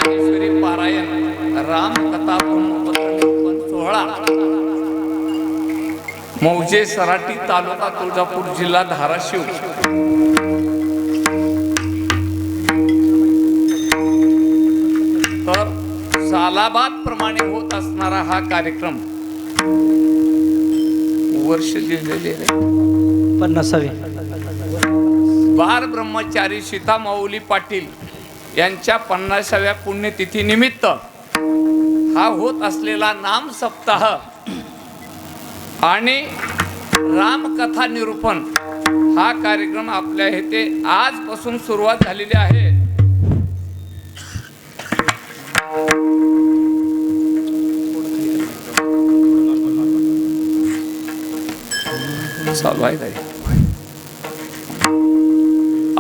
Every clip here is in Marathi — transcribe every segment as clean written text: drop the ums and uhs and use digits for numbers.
रामनागेश्वरी पारायण रामकथा ब्रह्मपत्र सोहळा मौजे सराटी तालुका तुळजापूर जिल्हा धाराशिव तर सालाबाद प्रमाणे होत असणारा हा कार्यक्रम वर्ष दिलेले 50वी बार ब्रह्मचारी सीता माऊली पाटील यांच्या 50व्या पुण्यतिथी निमित्त हा होत असलेला नाम सप्ताह आणि रामकथा निरूपण हा कार्यक्रम आपल्या येथे आजपासून सुरुवात झालेली आहे. चालू आहे काय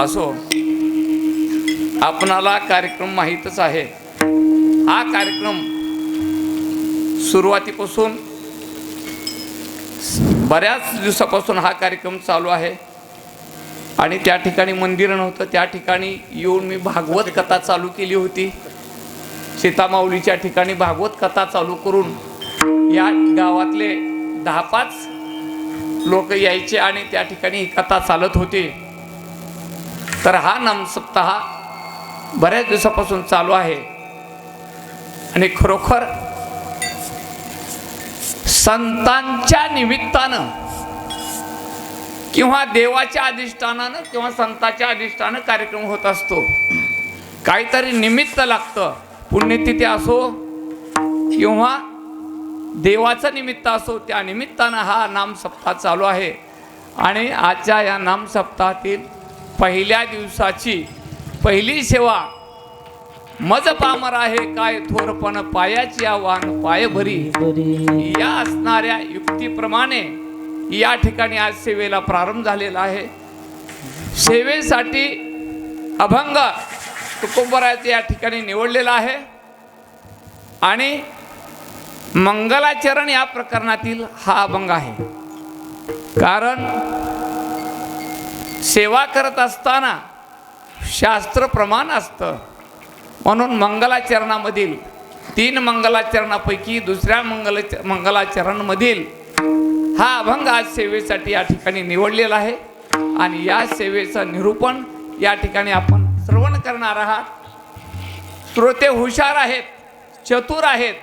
असो, आपणाला कार्यक्रम माहीतच आहे. हा कार्यक्रम सुरुवातीपासून बऱ्याच दिवसापासून हा कार्यक्रम चालू आहे आणि त्या ठिकाणी मंदिर नव्हतं. त्या ठिकाणी येऊन मी भागवत कथा चालू केली होती. सीतामाऊलीच्या ठिकाणी भागवत कथा चालू करून या गावातले 10-5 लोक यायचे आणि त्या ठिकाणी ही कथा चालत होती. तर हा नामसप्ताह बऱ्याच दिवसापासून चालू आहे आणि खरोखर संतांच्या निमित्तानं किंवा देवाच्या अधिष्ठानानं किंवा संतांच्या अधिष्ठानं कार्यक्रम होत असतो. काहीतरी निमित्त लागतं. पुण्यतिथी असो किंवा देवाचं निमित्त असो, त्या निमित्तानं हा नामसप्ताह चालू आहे. आणि आजच्या या नामसप्ताहातील पहिल्या दिवसाची पहिली सेवा मज पामर आहे काय थोरपण पायाची आव्हान पाय भरी या असणाऱ्या युक्तीप्रमाणे या ठिकाणी आज सेवेला प्रारंभ झालेला आहे. सेवेसाठी अभंग तुकोबरायचं या ठिकाणी निवडलेला आहे आणि मंगलाचरण या प्रकरणातील हा अभंग आहे. कारण सेवा करत असताना शास्त्र प्रमाण असतं, म्हणून मंगलाचरणामधील 3 मंगलाचरणापैकी दुसऱ्या मंगलाचरणमधील हा अभंग आज सेवेसाठी या ठिकाणी निवडलेला आहे. आणि या सेवेचं निरूपण या ठिकाणी आपण श्रवण करणार आहात. श्रोते हुशार आहेत, चतुर आहेत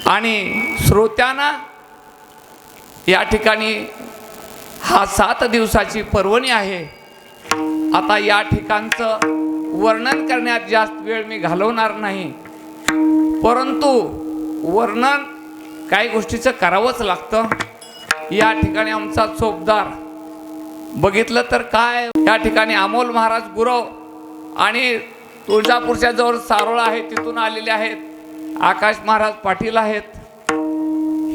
आणि श्रोत्यांना या ठिकाणी हा 7 दिवसाची पर्वणी आहे. आता या ठिकाणचं वर्णन करण्यात जास्त वेळ मी घालवणार नाही, परंतु वर्णन काही गोष्टीचं करावंच लागतं. या ठिकाणी आमचा चोपदार बघितलं तर काय, या ठिकाणी अमोल महाराज गुरव आणि तुळजापूरच्या जवळ सारोळा आहे तिथून आलेले आहेत. आकाश महाराज पाटील आहेत.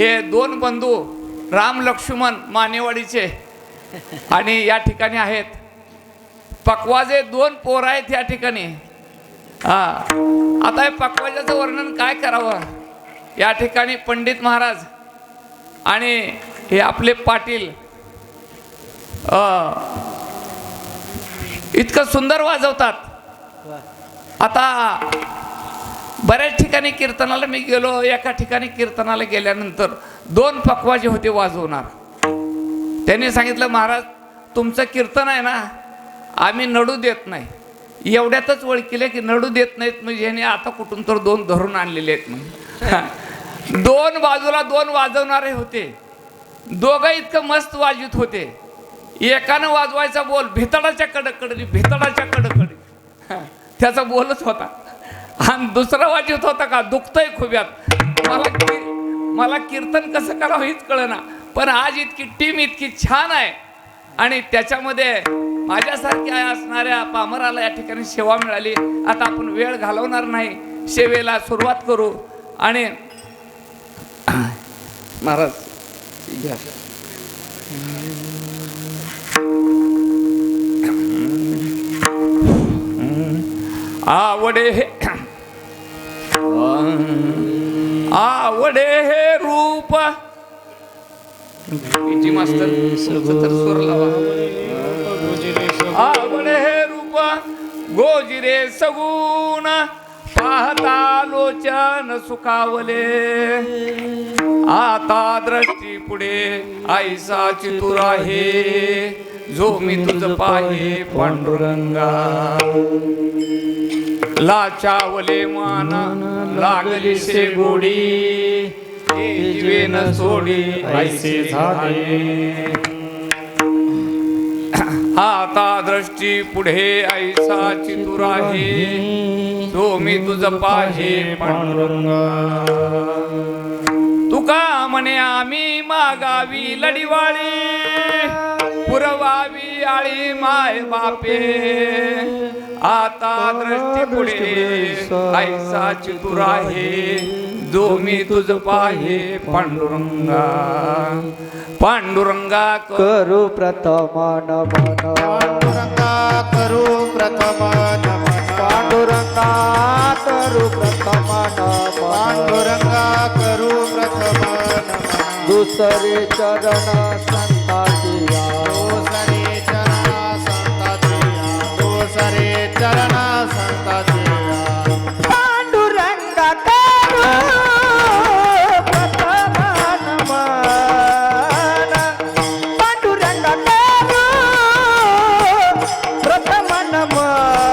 हे 2 बंधू राम लक्ष्मण मानेवाडीचे आणि या ठिकाणी आहेत. पकवाजे 2 पोर आहेत या ठिकाणी. आता हे पकवाजाचं वर्णन काय करावं. या ठिकाणी पंडित महाराज आणि हे आपले पाटील इतकं सुंदर वाजवतात. आता बऱ्याच ठिकाणी कीर्तनाला मी गेलो. एका ठिकाणी कीर्तनाला गेल्यानंतर 2 पकवाजे होते वाजवणार. त्यांनी सांगितलं, महाराज तुमचं कीर्तन आहे ना, आम्ही नडू देत नाही. एवढ्यातच ओळखीले की नडू देत नाहीत म्हणजे ह्याने आता कुठून तर 2 धरून आणलेले आहेत म्हणून. 2 बाजूला 2 वाजवणारे होते. दोघं इतकं मस्त वाजवित होते. एकानं वाजवायचा बोल भितडाच्या कडकडी भितडाच्या कडकडी त्याचा बोलच होता आणि दुसरा वाजवत होता का दुखतंय खुब्यात. मला कीर्तन कसं करावं हेच कळेना. पण आज इतकी टीम इतकी छान आहे आणि त्याच्यामध्ये माझ्यासारख्या असणाऱ्या पामराला या ठिकाणी सेवा मिळाली. आता आपण वेळ घालवणार नाही, सेवेला सुरुवात करू. आणि महाराज घ्या. आवडे हे रूप पीजी मास्टर तर स्वर लावा. आवडे हे रूप गोजिरे सगुण पाहता लोचन सुखावले आता दृष्टी पुढे ऐसा चितुर आहे जो मी तुझ पाहे पांडुरंगा लाचावले मान लागली से गोडी हे जीवे न सोडी ऐसे झाले आता दृष्टी पुढे ऐसा चितुर आहे तो मी तुझ पाहे पांडुरंगा तुका म्हणे आम्ही मागावी लढीवाळी पुरवावी आळी माय बापे आता दृष्टी पुढे ऐसा चितुर आहे जो मी तुझ पाहे पांडुरंगा पांडुरंगा करू प्रथम नमन पांडुरंगा करू प्रथम नमन पांडुरंगा करू प्रथम नमन पांडुरंगा करू प्रथम नमन दुसरे चरण संताची दोसरे चरणा संताची दोसरे चरणा संताची पांडुरंगा करू प्रथम नमन पांडुरंगा करू प्रथम नमन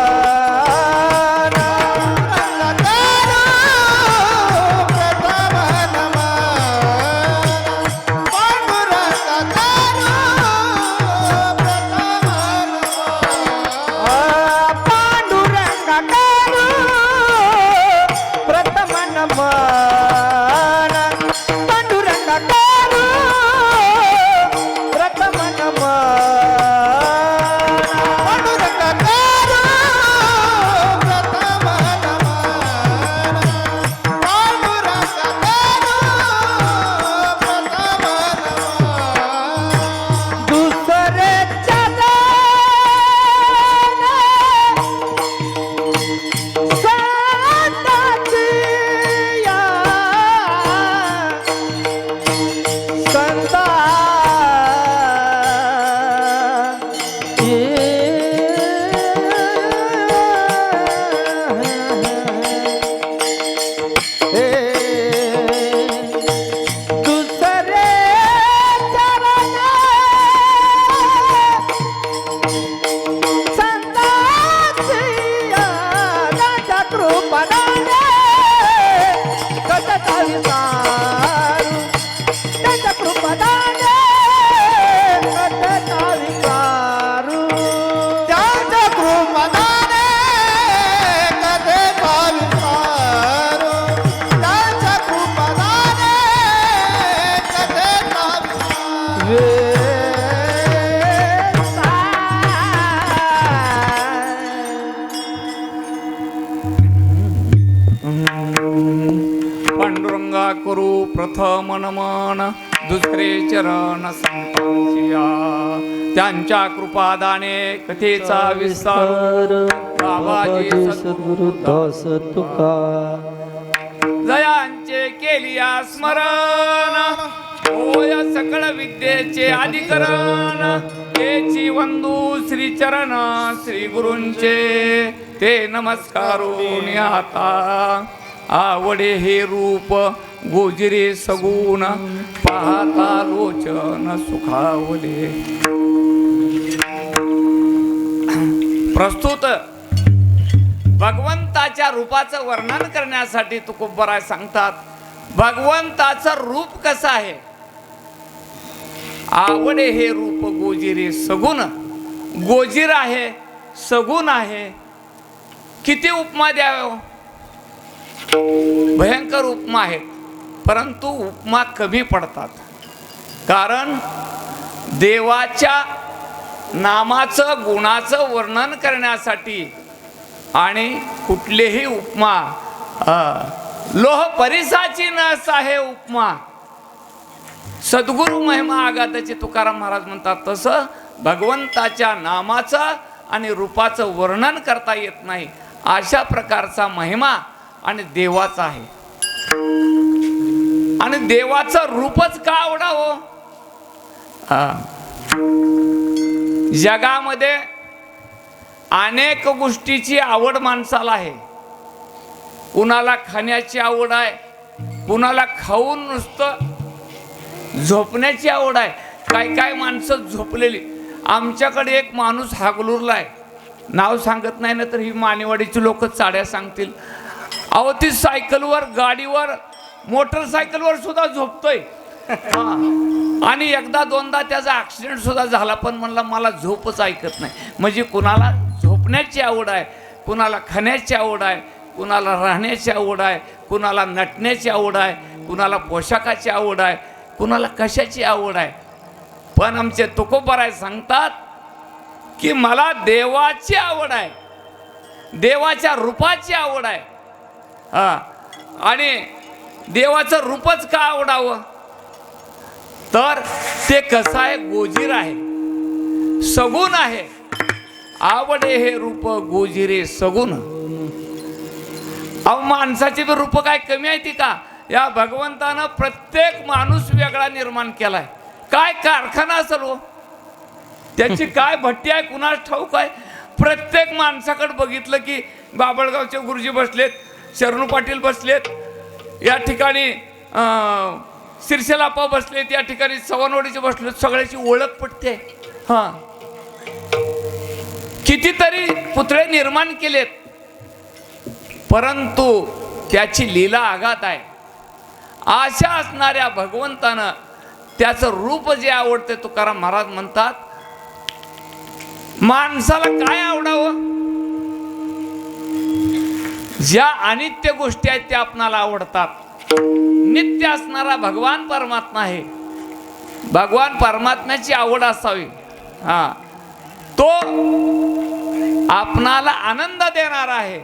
पांडुरंगा करू प्रथम नमन दुसरे चरण संतांचिया त्यांच्या कृपादाने कथेचा विस्तार बाबाजी सद्गुरु दास तुका जयांचे केलिया स्मरण होय सकळ विद्येचे अधिकरण तेची वंदू श्री चरण श्री गुरूंचे ते नमस्कारून आता आवडे हे रूप गोजिरे सगुण पाहता लोचन सुखावले प्रस्तुत भगवंताच्या रूपाचं वर्णन करण्यासाठी तुकोबराय सांगतात भगवंताचं रूप कसं आहे आवडे हे रूप गोजिरे सगुण गोजिर आहे सगुण आहे किती उपमा द्यावे भयंकर उपमा आहेत परंतु उपमा कमी पडतात कारण देवाच्या नामाचं गुणाचं वर्णन करण्यासाठी आणि कुठलेही उपमा लोह परिसाची नस आहे उपमा सद्गुरु महिमा आगाताचे तुकाराम महाराज म्हणतात तसं भगवंताच्या नामाचं आणि रूपाचं वर्णन करता येत नाही अशा प्रकारचा महिमा आणि देवाचा आहे आणि देवाचं रूपच का आवडावं जगामध्ये अनेक गोष्टीची आवड माणसाला आहे. कुणाला खाण्याची आवड आहे, कुणाला खाऊन नुसतं झोपण्याची आवड आहे. काय माणसं झोपलेली. आमच्याकडे एक माणूस हागलूरला आहे, नाव सांगत नाही ना तर ही मानेवाडीची लोक चाड्या सांगतील. अहो ती सायकलवर, गाडीवर, मोटरसायकलवर सुद्धा झोपतोय. आणि एकदा दोनदा त्याचा ऍक्सिडेंट सुद्धा झाला, पण म्हणला मला झोपच ऐकत नाही. म्हणजे कुणाला झोपण्याची आवड आहे, कुणाला खाण्याची आवड आहे, कुणाला राहण्याची आवड आहे, कुणाला नटण्याची आवड आहे, कुणाला पोशाखाची आवड आहे, कुणाला कशाची आवड आहे. पण आमचे तुकोबराय सांगतात की मला देवाची आवड आहे, देवाच्या रूपाची आवड आहे. आणि देवाचं रूपच का आवडावं, तर ते कसं आहे, गोजीर आहे, सगुण आहे. आवडे हे रूप गोजिरे सगुण. अहो माणसाची बी रूप काय कमी आहे ती का? या भगवंतानं प्रत्येक माणूस वेगळा निर्माण केलाय. काय कारखाना असेल हो, त्याची काय भट्टी आहे कुणास ठाऊक आहे. प्रत्येक माणसाकडे बघितलं की बाबळगावचे गुरुजी बसलेत, शरणू पाटील बसलेत, या ठिकाणी शिरसेलाप्पा बसलेत, या ठिकाणी चव्हाणवाडीचे बसलेत. सगळ्याची ओळख पटते. हां, कितीतरी पुतळे निर्माण केलेत, परंतु त्याची लीला आघात आहे. अशा असणाऱ्या भगवंतानं त्याचं रूप जे आवडते, तुकाराम महाराज म्हणतात माणसाला काय आवडावं, ज्या अनित्य गोष्टी आहेत त्या आपणाला आवडतात. नित्य असणारा भगवान परमात्मा आहे. भगवान परमात्म्याची आवड असावी. हा, तो आपणाला आनंद देणार आहे.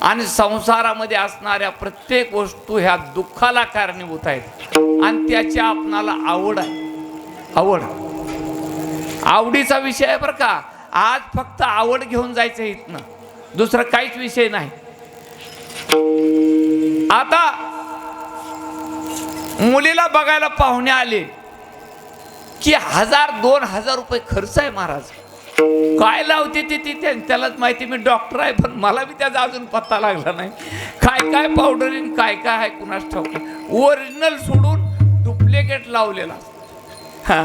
आणि संसारामध्ये असणाऱ्या प्रत्येक वस्तू ह्या दुःखाला कारणीभूत आहेत. आणि त्याची आपणाला आवड आहे. आवड, आवडीचा विषय आहे बरं का. आज फक्त आवड घेऊन जायचं इथनं, दुसरं काहीच विषय नाही. आता मुलीला बघायला पाहुणे आले की 1000-2000 रुपये खर्च आहे महाराज. काय लावते ती त्यालाच माहिती. मी डॉक्टर आहे पण मला बी त्याचा अजून पत्ता लागला नाही. काय पावडरीन काय आहे कुणास ठाऊक. ओरिजिनल सोडून डुप्लिकेट लावलेला. हा,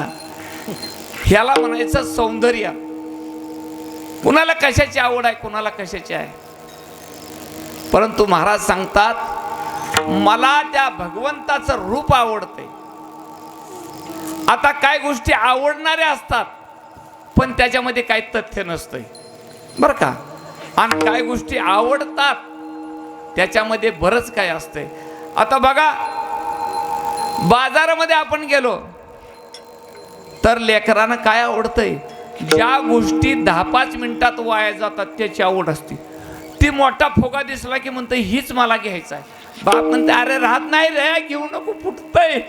ह्याला म्हणायचं सौंदर्य. कुणाला कशाची आवड आहे, कुणाला कशाची आहे. परंतु महाराज सांगतात मला त्या भगवंताचं रूप आवडते. आता काय गोष्टी आवडणाऱ्या असतात पण त्याच्यामध्ये काही तथ्य नसतंय बरं का. आणि काय गोष्टी आवडतात त्याच्यामध्ये बरंच काय असतंय. आता बघा, बाजारामध्ये आपण गेलो तर लेकरांना काय आवडतंय, ज्या गोष्टी 10-5 मिनिटात वाया जातात त्याची आवड असते. ती मोठा फुगा दिसला की म्हणतं हीच मला घ्यायचा आहे. बाप म्हणते अरे राहत नाही रे, घेऊ नको फुटतंय.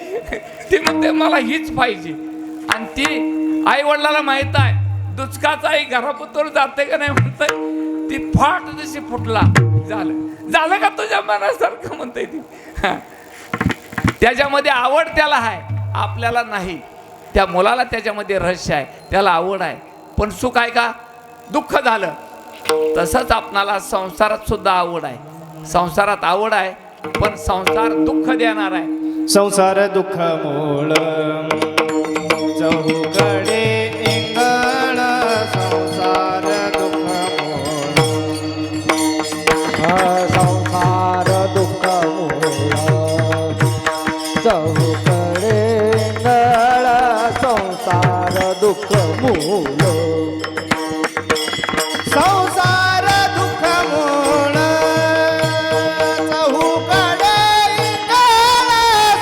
ती म्हणते मला हीच पाहिजे. आणि ती आई वडिलाला माहित आहे दुचकाचा आई घरापुतोर जाते का नाही म्हणताय. ती फाट जशी फुटला, झालं का तुझ्या मनासारखं म्हणताय ती. त्याच्यामध्ये आवड त्याला आहे, आपल्याला नाही. त्या मुलाला त्याच्यामध्ये रहस्य आहे, त्याला आवड आहे. पण सुख आहे का, दुःख झालं. तसंच आपणाला संसारात सुद्धा आवड आहे. संसारात आवड आहे पण संसार दुःख देणार आहे. संसार दुःख मूळ चहूकडे इंगळ, संसार दुःख मूळ. संसार दुःख मूळ चहूकडे इंगळ, संसार दुःख मूळ. संसार दुःख मूळ चहूकडे इंगळ,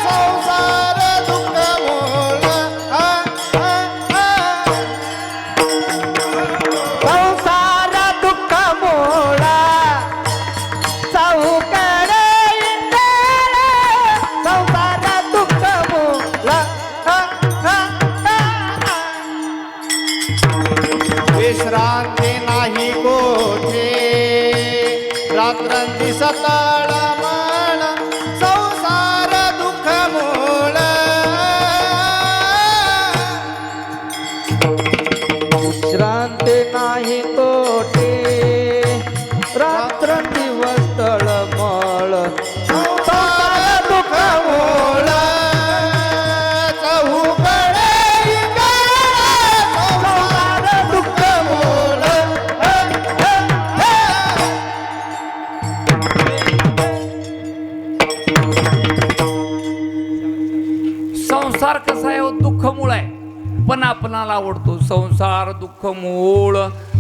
संसार दुःख मूळ. संसार दुःख मूळ चहूकडे इंगळ, संसार दुःख मूळ. विश्रांती नाही कोठे, रात्रंदिवस तळमळ, संसार दुःख मूळ. विश्रांती नाही तो रात्रंदिवस तळमळ संसार दुःख मूळ चहूकडे संसार दुःख मूळ संसार कसा आहे हो? दुःख मूळ आहे पण आपणाला आवडतो. संसार दुःख मूळ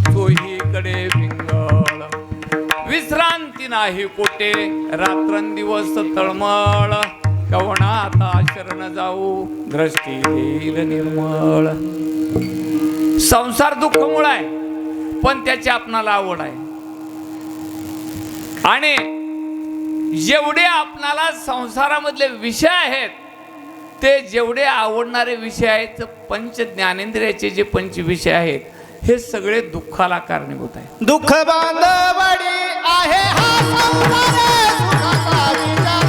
चोहीकडे पिंगळ विश्रांती नाही कोटे रात्रंदिवस तळमळ कवणाता शरण जाऊ दृष्टी देईल निर्मळ. संसार दुःख मूळ आहे पण त्याची आपणाला आवड आहे. आणि जेवढे आपणाला संसारामधले विषय आहेत ते जेवढे आवडणारे विषय आहेत पंच ज्ञानेंद्रियाचे जे पंच विषय आहेत हे सगळे दुःखाला कारणीभूत आहे. दुःख बांधवडी आहे हा संसार सुखाचा विचार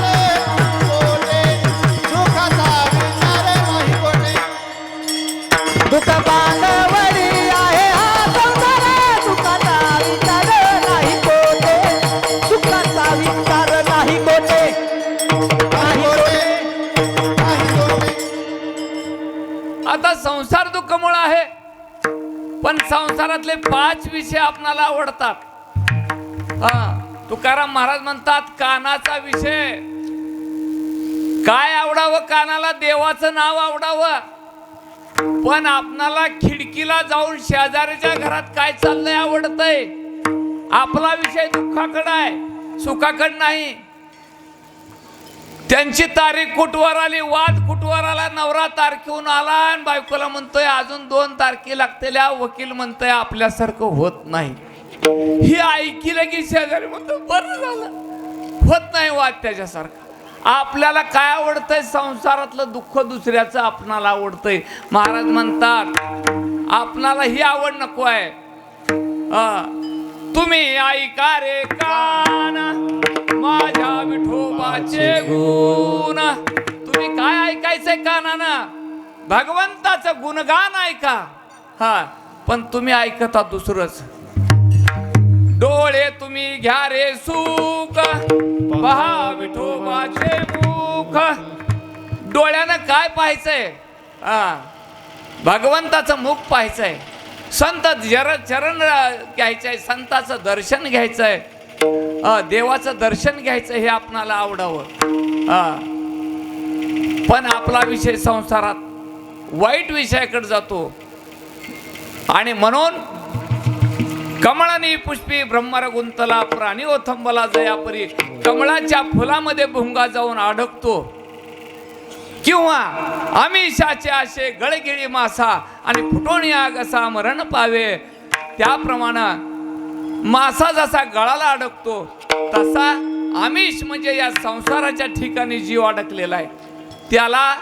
कोटे सुखाचा विचार नाही कोटे दुःख बांधवडी आहे हा संसार सुखाचा विचार नाही कोटे सुखाचा विचार नाही कोटे नाही कोटे नाही कोटे आता संसार दुःखमुळे आहे पण संसारातले 5 विषय आपणाला आवडतात. तुकाराम महाराज म्हणतात कानाचा विषय काय आवडावं? कानाला देवाचं नाव आवडावं. पण आपणाला खिडकीला जाऊन शेजाऱ्याच्या घरात काय चाललंय आवडतंय. आपला विषय दुःखाकडे आहे सुखाकडे नाही. त्यांची तारीख कुठवर आली, वाद कुठवर आला, नवरा तारखेहून आला आणि बायकोला म्हणतोय अजून 2 तारखे लागतेल्या. वकील म्हणतोय आपल्यासारखं होत नाही. ही ऐकलं की शेजारी म्हणतो बरं झालं होत नाही वाद त्याच्यासारखा. आपल्याला काय आवडतंय? संसारातलं दुःख दुसऱ्याचं आपणाला आवडतंय. महाराज म्हणतात आपणाला ही आवड नको आहे. तुम्ही ऐका रे कान माझ्या विठोबाचे गुण. तुम्ही काय ऐकायचंय कानानं? भगवंताचं गुणगान ऐका. पण तुम्ही ऐकता दुसरंच. डोळे तुम्ही घ्या रे सुख पहा विठोबाचे मुख. डोळ्यानं काय पाहायचंय? भगवंताचं मुख पाहायचंय. संत चरण घ्यायचंय, संताचं दर्शन घ्यायचंय, देवाचं दर्शन घ्यायचं हे आपणाला आवडावं. पण आपला विषय संसारात वाईट विषयाकडे जातो. आणि म्हणून कमळानी पुष्पी ब्रह्मर गुंतला प्राणी ओथंबला जयापरी. कमळाच्या फुलामध्ये भुंगा जाऊन अडकतो किंवा आमिषाचे आशे गळगिळी मासा आणि फुटोनिया कसा मरण पावे. त्याप्रमाणे मासा जसा गळाला अडकतो तसा आमिष म्हणजे या संसाराच्या ठिकाणी जीव अडकलेला आहे. त्याला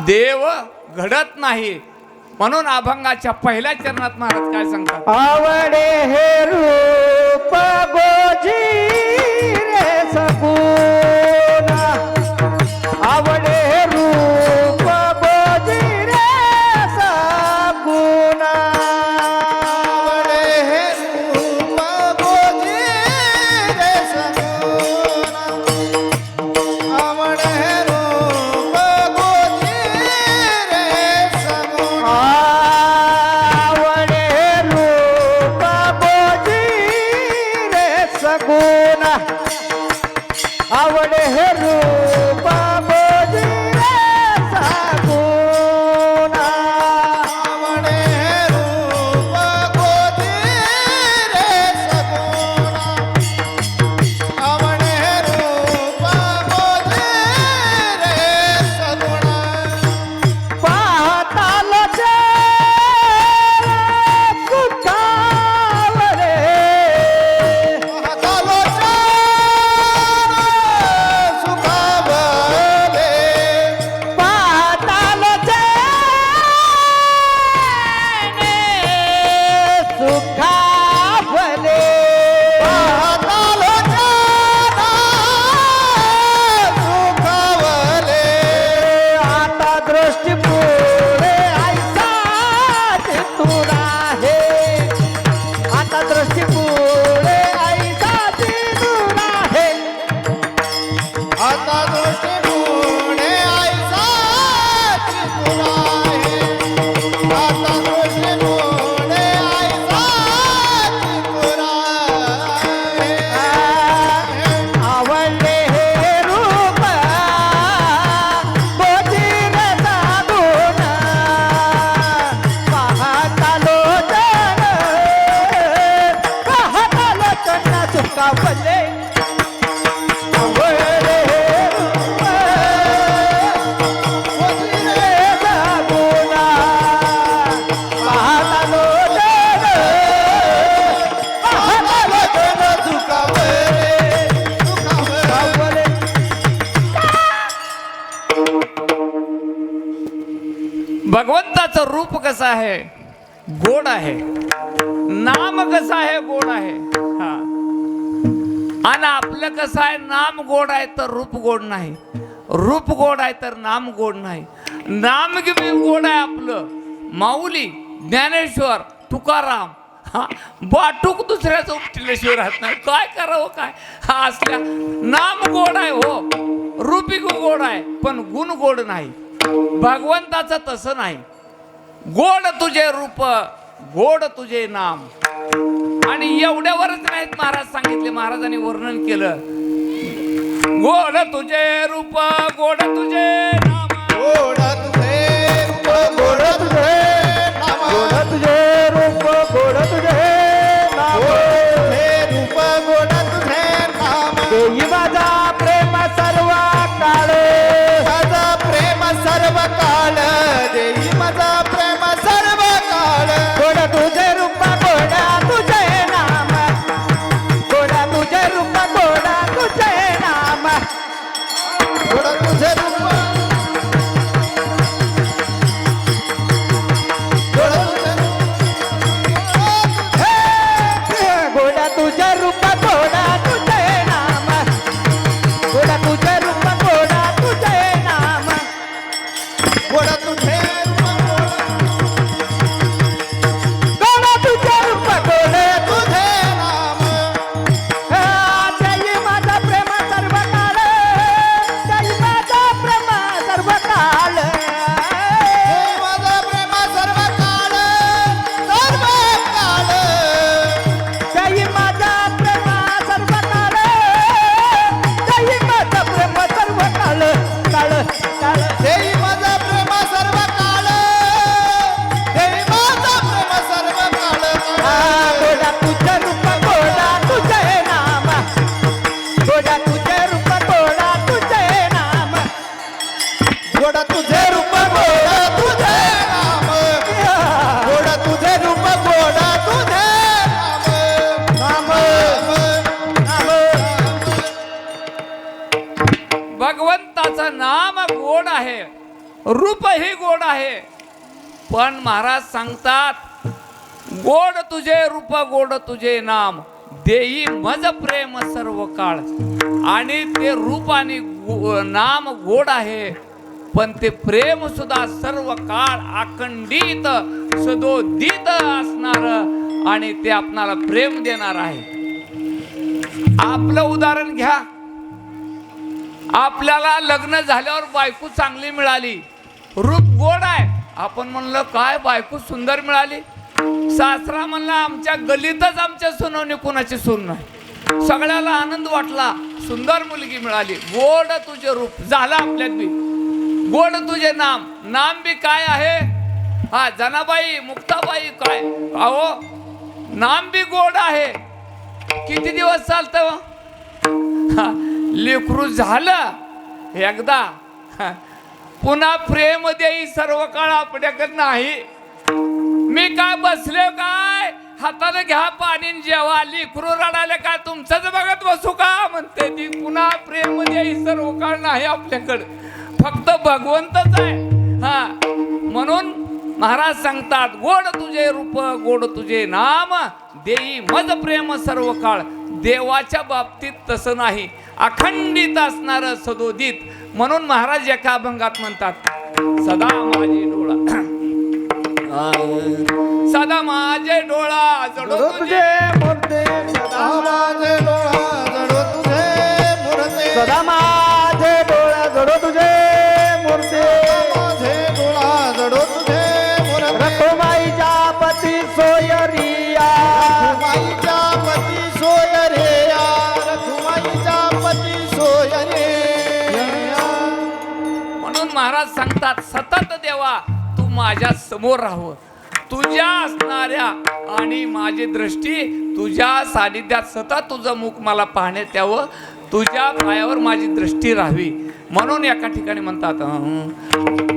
देव घडत नाही. म्हणून अभंगाच्या पहिल्या चरणात महाराज काय सांगतात? आवडे हे रूप गोजी रे सगुना. आवडे हे रूप गोजी रे सगुना. आवडे हे रूप गोजी रे सगुना. आवडे हे रूप गोजी रे सगुना. आवडे हे रूप गोजी रे सगुना. आवडे हे रूप गोजी रे सगुना. आवडे हे रूप गोजी रे सगुना. आवडे हे रूप गोजी रे सगुना. पाहताल सुखावरे. हातालो सुखावरे. त्याचं रूप कसं आहे? गोड आहे. नाम कसं आहे? गोड आहे. हा. आणि आपलं कसं आहे? नाम गोड आहे तर रूप गोड नाही. रूप गोड आहे तर नाम गोड नाही. नाम बी गोड आहे आपलं. माऊली, ज्ञानेश्वर, तुकाराम, हा बाटूक दुसऱ्याचं उपटिल्याशिवाय राहत नाही. काय करावं काय? हा असल्या नाम गोड आहे हो, रूपी गोड आहे, पण गुण गोड नाही. भगवंताचं तसं नाही. गोड तुझे रूप, गोड तुझे नाम. आणि एवढ्यावरच नाहीत महाराज सांगितले, महाराजांनी वर्णन केलं. गोड तुझे रूप, गोड तुझे नाम. गोड तुझे रूप, गोड तुझे नाम. गोड तुझे रूप गोड तुझे नाम. गोड तुझे रूप, गोड तुझे नाम. देई माझा प्रेम सर्व काळ. माझा प्रेम सर्व काळ, देई माझा प्रेम सर्व काळ. गोड तुझे रूप गोड तुझे नाम. गोड तुझे रूप गोड तुझे नाम. गोड तुझे रूप, गोड तुझे गोड तुझे रूप गोड तुझे नाम. गोड तुझे रूप गोड तुझे नाम. गोड तुझे रूप, गोड तुझे रूप गोड तुझे नाम. देई माझा प्रेम सर्व काळ. देई माझा प्रेम सर्व काळ. देई माझा प्रेम सर्व काळ, सर्व काळ. देई माझा प्रेम सर्व काळ. देई माझा प्रेम सर्व काळ. काळ काळ देई माझा प्रेम सर्व काळ, देई माझा प्रेम सर्व काळ. गोडा तुझे रूप गोडा तुझे नाम. गोडा तुझे रूप गोडा तुझे नाम. गोड तुझे रूप, गोड तुझे नाम. गोड तुझे रूप, गोड तुझे नाम. नाम, भगवंताचं नाम गोड आहे, रूपही गोड आहे. पण महाराज सांगतात, गोड तुझे रूप, गोड तुझे नाम. देई मज प्रेम सर्व काळ. आणि ते रूप आणि नाम गोड आहे, पण ते प्रेम सुद्धा सर्व काळ अखंडित सदोदित असणार आणि ते आपणाला प्रेम देणार आहे. आपलं उदाहरण घ्या. आपल्याला लग्न झाल्यावर बायको चांगली मिळाली, रूप गोड आहे. आपण म्हणलं काय बायको सुंदर मिळाली. सासरा म्हणला आमच्या गलीतच आमच्या सुनावणी कुणाची सून नाही. सगळ्याला आनंद वाटला, सुंदर मुलगी मिळाली. गोड तुझे रूप झालं आपल्यात बी. गोड तुझे नाम. नाम बी काय आहे? हा जनाबाई, मुक्ताबाई, काय अहो नाम बी गोड आहे. किती दिवस चालतं? लेकरू झालं एकदा, पुन्हा प्रेम देई सर्व काळ आपल्याकडे नाही. मी काय बसले काय हाताने घ्या पाणी जेव्हा. लेकरू रडायला काय तुमचंच बघत बसू का म्हणते ती. पुन्हा प्रेम देई सर्व काळ नाही आपल्याकडे, फक्त भगवंतच आहे. हा म्हणून महाराज सांगतात, गोड तुझे रूप, गोड तुझे नाम. देई मज प्रेम सर्व काळ. देवाच्या बाबतीत तसं नाही, अखंडित असणार सदोदित. म्हणून महाराज एका अभंगात म्हणतात, सदा माझे डोळा, सदा माझे डोळा जडो तुझे मूर्ती. सदा माझे डोळा जडो तुझे मूर्ती. सदा माझे डोळा जडो तुझे मूर्ती. माझे डोळा जडो तुझे मूर्ती. रखुमाईच्या पती सोयरिया. रखुमाईच्या पती सोय रे या. रखुमाईच्या पती सोय रे या. म्हणून महाराज सांगतात, सतत देवा तू माझ्या समोर राहावं. तुझ्या असणाऱ्या आणि माझी दृष्टी तुझ्या सानिध्यात सतत तुझं मुख मला पाहण्यात यावं. तुझ्या पायावर माझी दृष्टी राहावी. म्हणून एका ठिकाणी म्हणतात,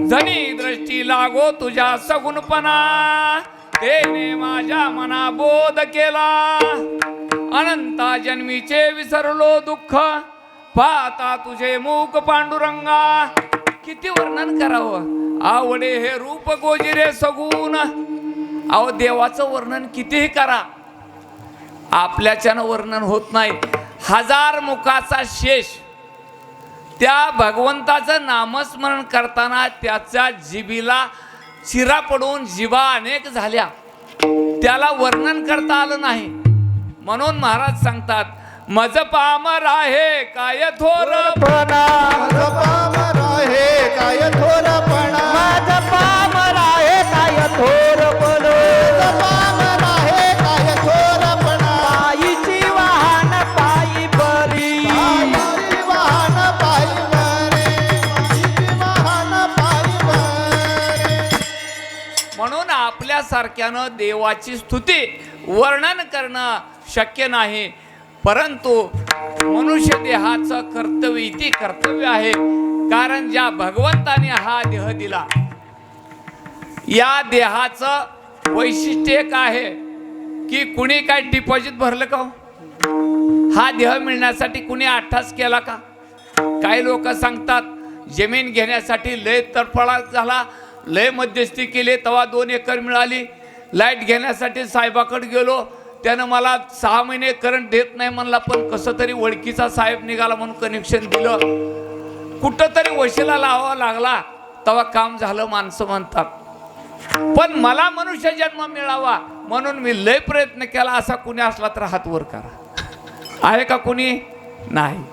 जनी दृष्टी लागो तुझ्या सगुणपणा. तेने माझ्या मना बोध केला. अनंता जन्मीचे विसरलो दुःख. पाहता तुझे मुख पांडुरंगा. किती वर्णन करावं. आवडे हे रूप गोजिरे सगुण. अहो देवाचं वर्णन कितीही करा आपल्याच्यानं वर्णन होत नाही. हजार मुखाचा शेष त्या भगवंताचं नामस्मरण करताना त्याच्या जिभेला चिरा पडून जिभा अनेक झाल्या, त्याला वर्णन करता आलं नाही. म्हणून महाराज सांगतात, मज पामर आहे काय थोरपणा. माझं पामर आहे काय थोरपणा. माझं पामर आहे काय थोरपण. माझं पामर आहे काय थोरपणा. पायीची वाहन पायी बरी. पायी वाहन पायी बरे. पायी वाहन पायी बरे. म्हणून आपल्यासारख्यानं देवाची स्तुती वर्णन करणं शक्य नाही. परंतु मनुष्य देहाचं कर्तव्य इति कर्तव्य आहे. कारण ज्या भगवंताने हा देह दिला, या देहाचं वैशिष्ट्य एक आहे की कुणी काय डिपॉझिट भरलं का हो? हा देह मिळण्यासाठी कुणी अट्टास केला का? काही लोक सांगतात जमीन घेण्यासाठी लय तडफडा झाला, लय मध्यस्थी केली, तेव्हा 2 एकर मिळाली. लाईट घेण्यासाठी साहेबाकडे गेलो, त्यानं मला 6 महिने करंट देत नाही म्हणला, पण कसं तरी ओळखीचा साहेब निघाला म्हणून कनेक्शन दिलं. कुठंतरी वशिला लावावा लागला तेव्हा काम झालं माणसं म्हणतात. पण मला मनुष्य जन्म मिळावा म्हणून मी लय प्रयत्न केला. असा कुणी असला तर हात वर करा. आहे का कुणी? नाही.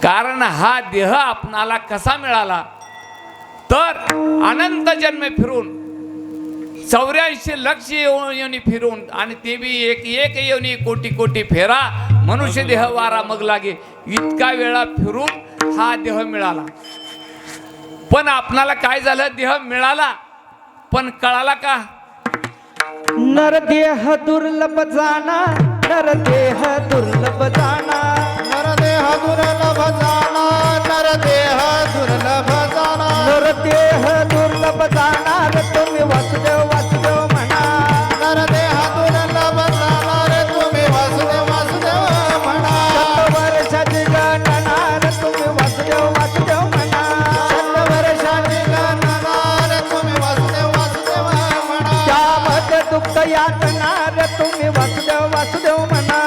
कारण हा देह आपणाला कसा मिळाला तर अनंत जन्म फिरून 84 लक्ष योनी फिरून आणि ते बी एक एक योनी कोटी कोटी फेरा मनुष्य देह वारा मग लागे. इतका वेळा फिरून हा देह मिळाला. पण आपणाला काय झालं? देह मिळाला पण कळाला का? नरदेह दुर्लभ जाना. नरदेह दुर्लभ जाना. नरदेह दुर्लभ जाना. नरदेह दुर्लभ जाना. नरदेह दुर्लभ जाणार तुम्ही वासुदेव वासुदेव म्हणा. नरदेह दुर्लभ जाना रे तुम्ही वासुदेव वासुदेव म्हणा. शतवर्षाची गणनार तुम्ही वासुदेव वासुदेव म्हणा. शतवर्षाची गणना रे तुम्ही वासुदेव वासुदेव म्हणा. त्यामध्ये दुःख यातनार तुम्ही वासुदेव वासुदेव म्हणा.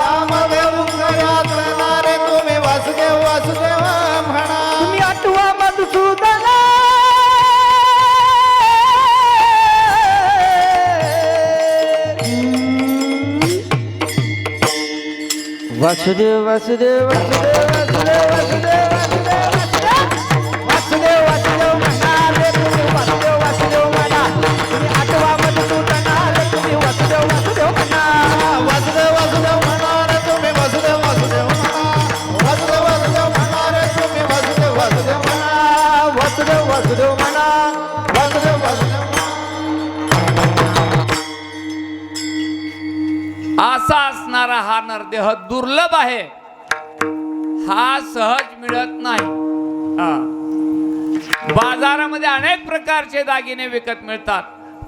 त्यामध्ये दुःख यातना रे तुम्ही वासुदेव वासुदेव म्हणा. तुम्ही आठवा मधुसूदना. वासुदेव वासुदेव वासुदेव वासुदेव वासुदेव वासुदेव वासुदेव वासुदेव म्हणा रे तुम्ही वासुदेव वासुदेव म्हणा. तुम्ही आठवा मधुसूदना रे तुम्ही वासुदेव वासुदेव म्हणा. वासुदेव वासुदेव म्हणा रे तुम्ही वासुदेव वासुदेव म्हणा. वासुदेव वासुदेव म्हणा रे तुम्ही वासुदेव वासुदेव म्हणा. वासुदेव वासुदेव म्हणा. वासुदेव वासुदेव असा असणारा हा नरदेह दुर्लभ आहे. हा सहज मिळत नाही. बाजारामध्ये अनेक प्रकारचे दागिने विकत मिळतात,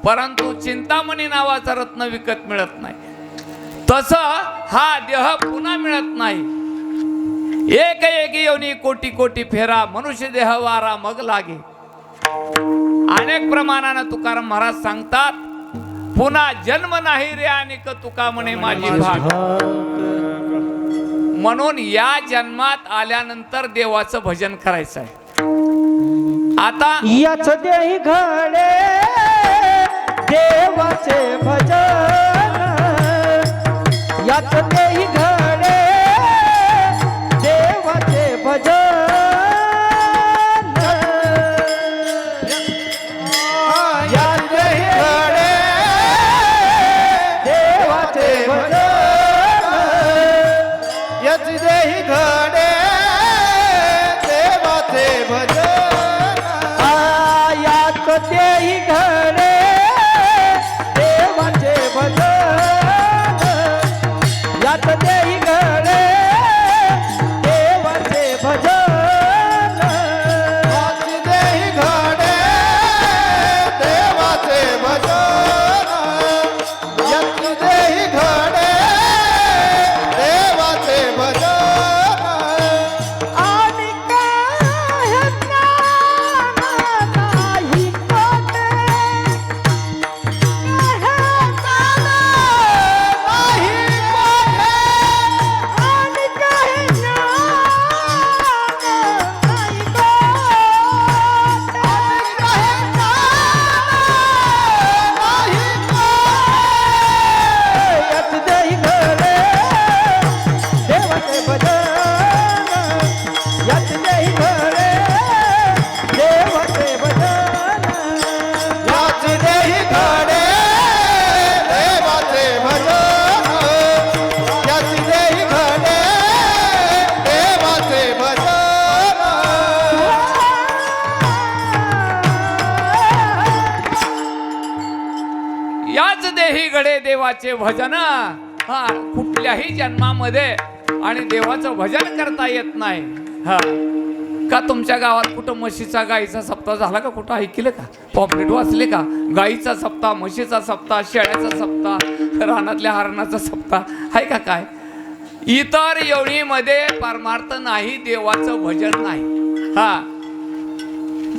परंतु चिंतामणी नावाचा रत्न विकत मिळत नाही. तसं हा देह पुन्हा मिळत नाही. एक एक योनी कोटी कोटी फेरा मनुष्य देह वारा मग लागे. अनेक प्रमाणानं तुकाराम महाराज सांगतात, पुन्हा जन्म नाही रे अनेक तुका म्हणे माझी भाग. म्हणून या जन्मात आल्यानंतर देवाचं भजन करायचं आहे. आता याच देही घडे देवाचे भजन. याच देही घडे देवाचे भजन. याच देही घडे देवाचे भजन. यच देही घडे देवाचे भजन. याच देही घडे देवाचे भजन. याच देही घडे देवाचे भजन. यच देही घडे देवाचे भजन. यच देही घडे देवाचे भजन. आणि काय घडे देवाचे भजन. हा, कुठल्याही जन्मामध्ये आणि देवाचं भजन करता येत नाही. हा, का तुमच्या गावात कुठं म्हशीचा गाईचा सप्ताह झाला का? कुठं ऐकलं का? पॉम्पलेट वाचले का? गाईचा सप्ताह, म्हशीचा सप्ताह, शेळ्याचा सप्ताह, रानातल्या हरणाचा सप्ताह आहे का? काय इतर योनीमध्ये परमार्थ नाही, देवाचं भजन नाही. हा,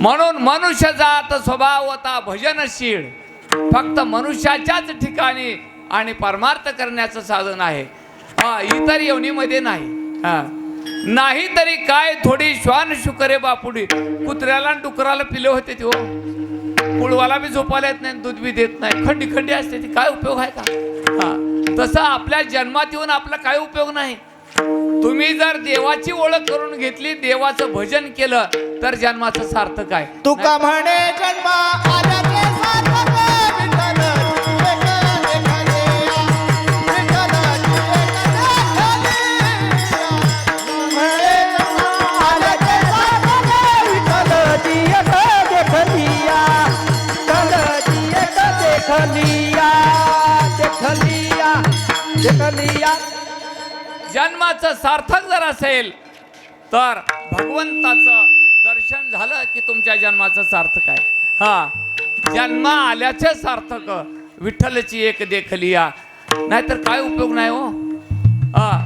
म्हणून मनुष्य जात स्वभावता भजनशील. फक्त मनुष्याच्याच ठिकाणी आणि परमार्थ करण्याचं साधन आहे. हा, इतर योनीमध्ये नाही. हा, नाही तरी काय थोडी श्वान शुकरे बापुडी. कुत्र्याला आणि डुकराला पिले होते ते हो, कुळवाला बी झोपायला येत नाही, दूध बी देत नाही, खंडी खंडी असते ती, काय उपयोग आहे का? हा, तसं आपल्या जन्मात येऊन आपला काय उपयोग नाही. तुम्ही जर देवाची ओळख करून घेतली, देवाचं भजन केलं तर जन्माचं सार्थक आहे. तुका म्हणे जन्म आल्याचे सार्थक विठ्ठल जन्माचं सार्थक जर असेल तर भगवंताचं दर्शन झालं की तुमच्या जन्माचं सार्थक आहे. हा, जन्म आल्याचे सार्थक विठ्ठलची एक देखलिया, नाहीतर काय उपयोग नाही हो. हा,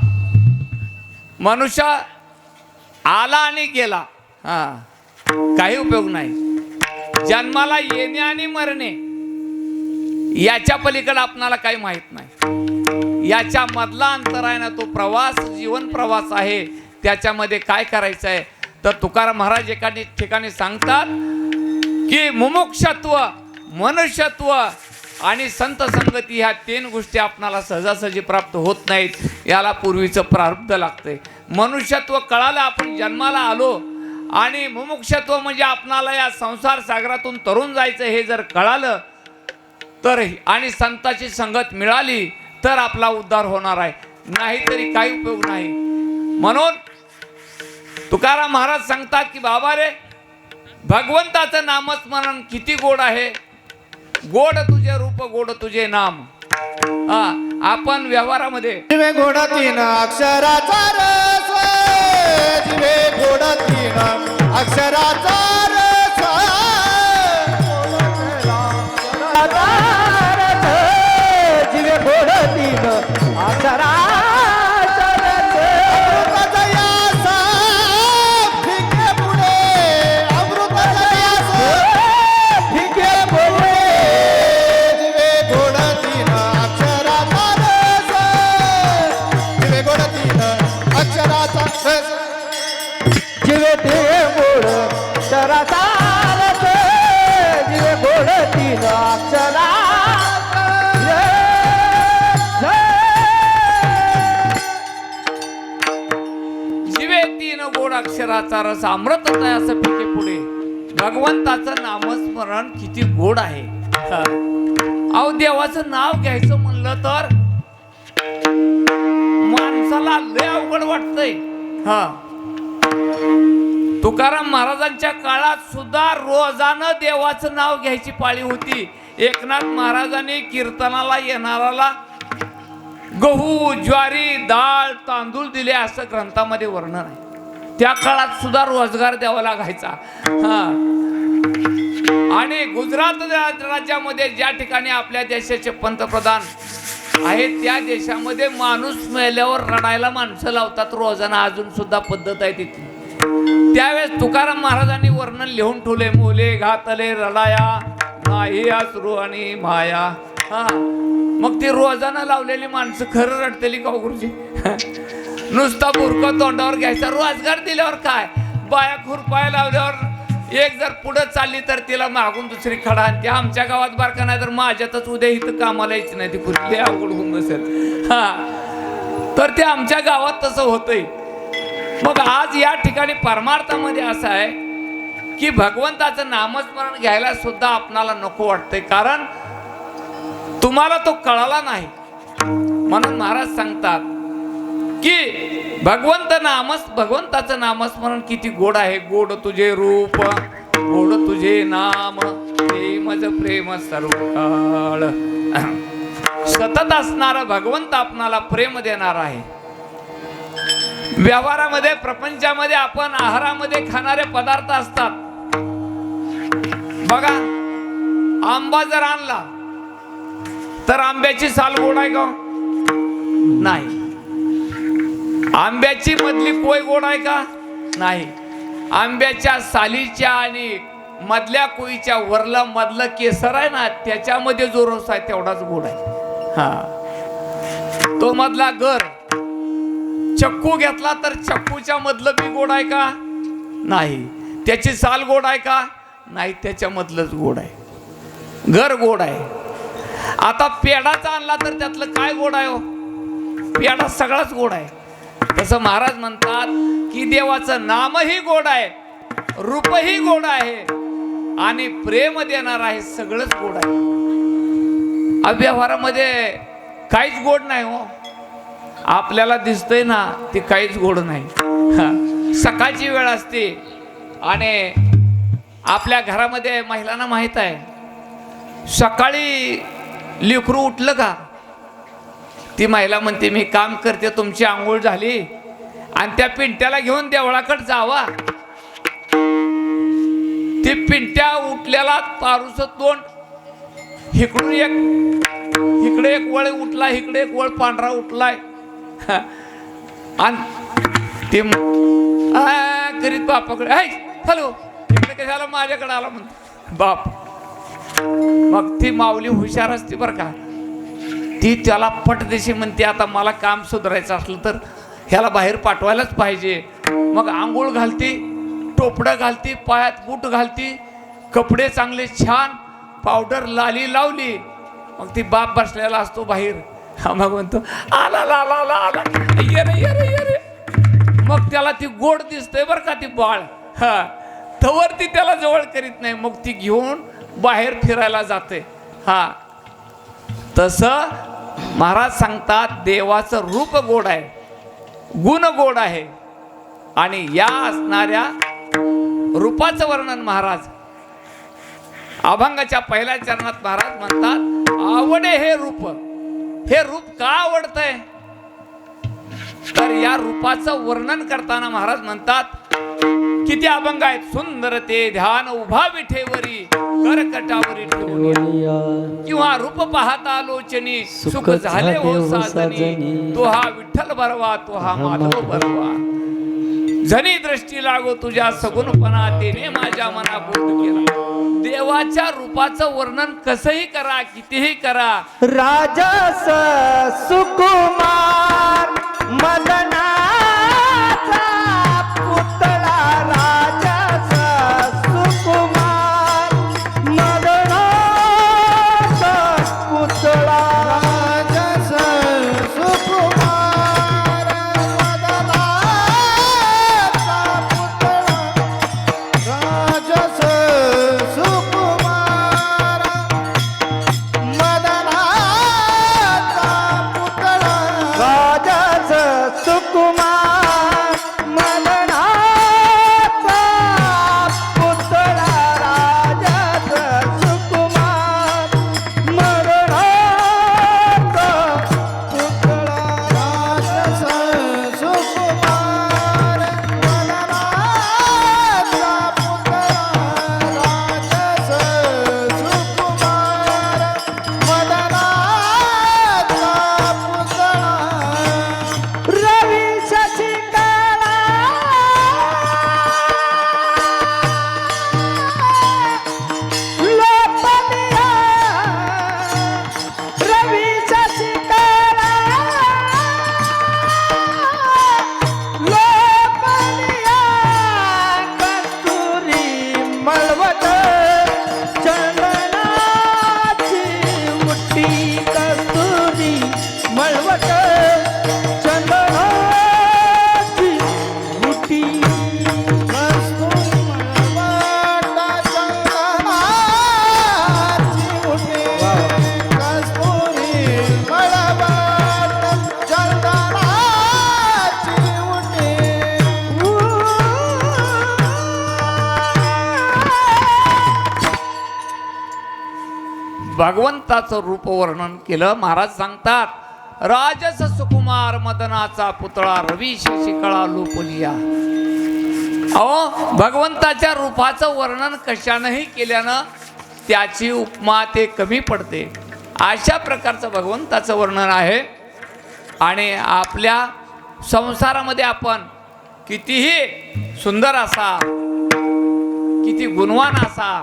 मनुष्य आला आणि गेला, हा, काही उपयोग नाही. जन्माला येणे आणि मरणे याच्या पलीकडे आपणाला काही माहित नाही. याच्या मधला अंतर आहे ना, तो प्रवास, जीवन प्रवास आहे. त्याच्यामध्ये काय करायचं आहे तर तुकाराम महाराज एका ठिकाणी सांगतात की मुमुक्षत्व, मनुष्यत्व आणि संत संगती ह्या 3 गोष्टी आपणाला सहजासहजी प्राप्त होत नाहीत. याला पूर्वीचं प्रारब्ध लागतंय. मनुष्यत्व कळालं, आपण जन्माला आलो, आणि मुमुक्षत्व म्हणजे आपणाला या संसार सागरातून तरुण जायचं हे जर कळालं तर, आणि संताची संगत मिळाली तर आपला उद्धार होणार आहे, नाहीतरी काही उपयोग नाही. म्हणून तुकाराम महाराज सांगतात की बाबा रे, भगवंताचं नामस्मरण किती गोड आहे. गोड तुझे रूप, गोड तुझे नाम. हा, आपण व्यवहारामध्ये जिवे गोड 3 अक्षराचा रस, जिवे गोड 3 अक्षराचा रस, जिवे गोड 3 अक्षराचा रस, अमृताचा यास फिके पुढे, अमृताचा यास फिके पुढे, जिवे गोड 3 अक्षराचा रस, जिवे गोड 3 अक्षराचा रस, जिवे ते गोड अक्षराचा रस, जिवे गोड 3 अक्षरा. जिवे 3 गोड अक्षराचा रस अमृत आहे असं पिके पुढे. भगवंताचं नामस्मरण किती गोड आहे. हा. अहो, देवाचं नाव घ्यायचं म्हणलं तर माणसाला लय अवघड वाटतंय. हा, तुकाराम महाराजांच्या काळात सुद्धा रोजानं देवाचं नाव घ्यायची पाळी होती. एकनाथ महाराजांनी कीर्तनाला येणाराला गहू, ज्वारी, डाळ, तांदूळ दिले असं ग्रंथामध्ये वर्णन आहे. त्या काळात सुद्धा रोजगार द्यावा लागायचा. हा, आणि गुजरात राज्यामध्ये ज्या ठिकाणी आपल्या देशाचे पंतप्रधान आहेत त्या देशामध्ये माणूस मेल्यावर रडायला माणसं लावतात रोजाना, अजून सुद्धा पद्धत आहे तिथली. त्यावेळेस तुकाराम महाराजांनी वर्णन लिहून ठेवले, मोले घातले रडाया नाही अश्रू आणि माया. हा, मग ती रोजाना लावलेली माणसं खरं रडतेली का गुरुजी? नुसता बुरका तोंडावर घ्यायचा. रोजगार दिल्यावर काय, बाया खुरपाया लावल्यावर एक जर पुढं चालली तर तिला मागून दुसरी खडा. आणि त्या आमच्या गावात बारका नाही तर माझ्यातच उद्या इथं कामाला यायची नाही, ती कुठली अवघड होऊन बसेल. हा, तर ते आमच्या गावात तसं होतंय. मग आज या ठिकाणी परमार्थामध्ये असं आहे की भगवंताचं नामस्मरण घ्यायला सुद्धा आपणाला नको वाटतंय, कारण तुम्हाला तो कळाला नाही. म्हणून महाराज सांगतात की भगवंताचं नामस्मरण किती गोड आहे. गोड तुझे रूप, गोड तुझे नाम, ते मज प्रेम सर्व काळ. सतत असणारा भगवंत आपणाला प्रेम देणार आहे. व्यवहारामध्ये प्रपंचामध्ये आपण आहारामध्ये खाणारे पदार्थ असतात. बघा, आंबा जर आणला तर आंब्याची साल गोड आहे का? नाही. आंब्याची मधली कोय गोड आहे का? नाही. आंब्याच्या सालीच्या आणि मधल्या कोईच्या वरला मधलं केसर आहे ना, त्याच्यामध्ये जो रस आहे तेवढाच गोड आहे. हा, तो मधला गर चक्कू घेतला तर चक्कूच्या मधलं बी गोड आहे का? नाही. त्याची साल गोड आहे का? नाही. त्याच्या मधलंच गोड आहे, गर गोड आहे. आता पेडाचा आणला तर त्यातलं काय गोड आहे हो? पेडा सगळाच गोड आहे. तसं महाराज म्हणतात की देवाचं नामही गोड आहे, रूपही गोड आहे आणि प्रेम देणार आहे, सगळंच गोड आहे. अव्यवहारामध्ये काहीच गोड नाही हो. आपल्याला दिसतंय ना, ते काहीच गोड नाही. सकाळची वेळ असते आणि आपल्या घरामध्ये महिलांना माहित आहे, सकाळी लेकरू उठलं का ती महिला म्हणते मी काम करते, तुमची आंघोळ झाली आणि त्या पिंट्याला घेऊन देवळाकडे जावा. ती पिंट्या उठलेला पारूस तोंड, इकडून इकडे एक वळ उठला, इकडे एक वळ पांढरा उठलाय आणि ते करीत बापाकडे, हॅलो इकडे कशाला माझ्याकडे आला म्हणतो बाप. मग ती माऊली हुशार असते बरं का, ती त्याला पटदेशी म्हणते आता मला काम सुधारायचं असलं तर ह्याला बाहेर पाठवायलाच पाहिजे. मग आंघोळ घालती, टोपडं घालती, पायात बूट घालती, कपडे चांगले छान, पावडर लाली लावली. मग ती बाप बसलेला असतो बाहेर, मग म्हणतो आला आला आला आला ये रे ये रे ये रे. मग त्याला ती गोड दिसतंय बरं का ती बाळ. हा, तवर ती त्याला जवळ करीत नाही, मग ती घेऊन बाहेर फिरायला जाते. हा, तसं महाराज सांगतात देवाचं रूप गोड आहे, गुण गोड आहे आणि या असणाऱ्या रूपाचं वर्णन महाराज अभंगाच्या पहिल्या चरणात महाराज म्हणतात, आवडे हे रूप. हे रूप का आवडतंय तर या रूपाचं वर्णन करताना महाराज म्हणतात, किती अभंग आहेत. सुंदर ते ध्यान उभा विठेवरी करकटावरी ठेवून, किंवा रूप पाहता लोचनी सुख झाले हो साजनी. तो हा विठ्ठल बरवा, तो हा माधव बरवा. जनी दृष्टी लागो तुझ्या सगुणपणा, तेने माझ्या मना बोध केला. देवाच्या रूपाचं वर्णन कसंही करा, कितीही करा. राजस सुकुमार मदनाचा पुतळा, राजस सुकुमार मदनाचा पुतळा. राजस सुकुमार मदनाचा पुतळा, राजस सुकुमार मदनाचा पुतळा, राजस सुकुमार भगवंताचं रूप वर्णन केलं. महाराज सांगतात, राजस सुकुमार मदनाचा पुतळा रवी शशिकळा लोपलिया. अहो, भगवंताच्या रूपाचं वर्णन कशानंही केल्यानं त्याची उपमा ते कमी पडते. अशा प्रकारचं भगवंताचं वर्णन आहे. आणि आपल्या संसारामध्ये आपण कितीही सुंदर असा, किती गुणवान असा,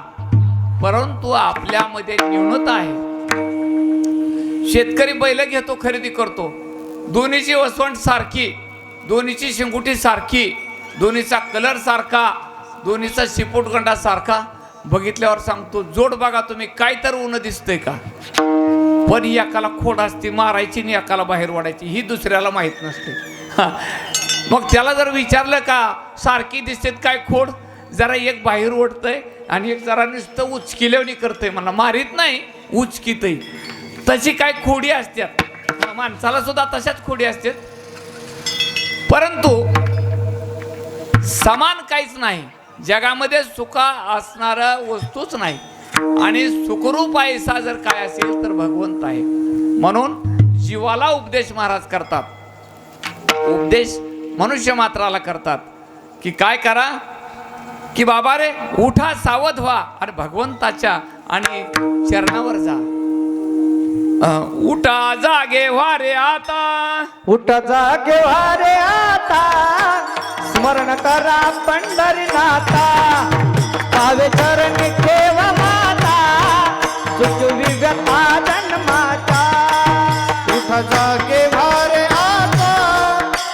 परंतु आपल्यामध्ये न्यूनता आहे. शेतकरी बैल घेतो, खरेदी करतो, दोन्हीची वसवंत सारखी, दोन्हीची शिंगुटी सारखी, दोन्हीचा कलर सारखा, दोन्हीचा शिपूटगंडा सारखा. बघितल्यावर सांगतो, जोड बघा तुम्ही, काय तर ऊन दिसतंय का? पण एकाला खोड असते मारायची आणि एकाला बाहेर वाढायची, ही दुसऱ्याला माहीत नसते. मग त्याला जर विचारलं का सारखी दिसतेत काय खोड, जरा एक बाहेर ओढतंय आणि एक जरा नुसतं उचकिलेवणी करतंय, मला मारीत नाही, उचकीतही. तशी काय खोडी असतात, माणसाला सुद्धा तशाच खोडी असतात. परंतु समान काहीच नाही जगामध्ये, सुखा असणारा वस्तूच नाही. आणि सुखरूप ऐसा जर काय असेल तर भगवंत आहे. म्हणून जीवाला उपदेश महाराज करतात, उपदेश मनुष्य मात्राला करतात की काय करा, की बाबा रे उठा, सावध व्हा आणि भगवंताच्या आणि चरणावर जा. उठा जागे व्हा रे आता, उठ जागे व्हा रे आता, स्मरण करा पंढरीनाथा, पावे चरणी ठेवा माता, चुकवी व्यथा जन्माचा. उठ जागे भारे आता,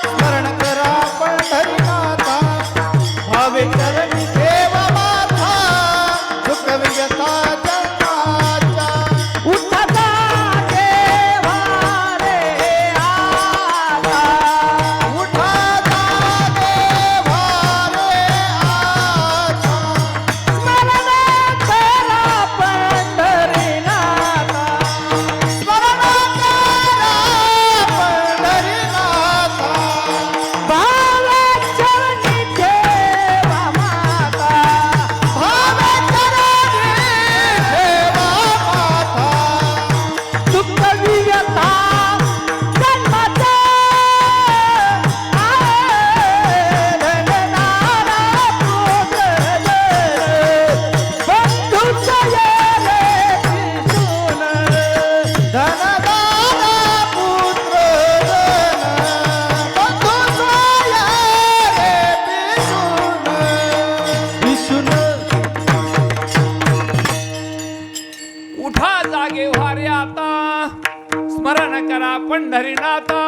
स्मरण करा पंढरीनाथा, भावे चरणी ठेवा माथा, सुखवी व्यथा जन्माच्या. उठ जागे व्हा रे आता, उठ जागे भारे आता, स्मरण करा पंढरीनाथा, स्मरण करा पंढरीनाथा, पावे चरणी ठेवा माता, भावे चरणी ठेवा माथा, दुःख वियथा जन्माचा. धनदारा पुत्र जन, बंधुसाया रे पिशुन. उठा जागे व्हा रे आता, स्मरण करा पंढरीनाथा,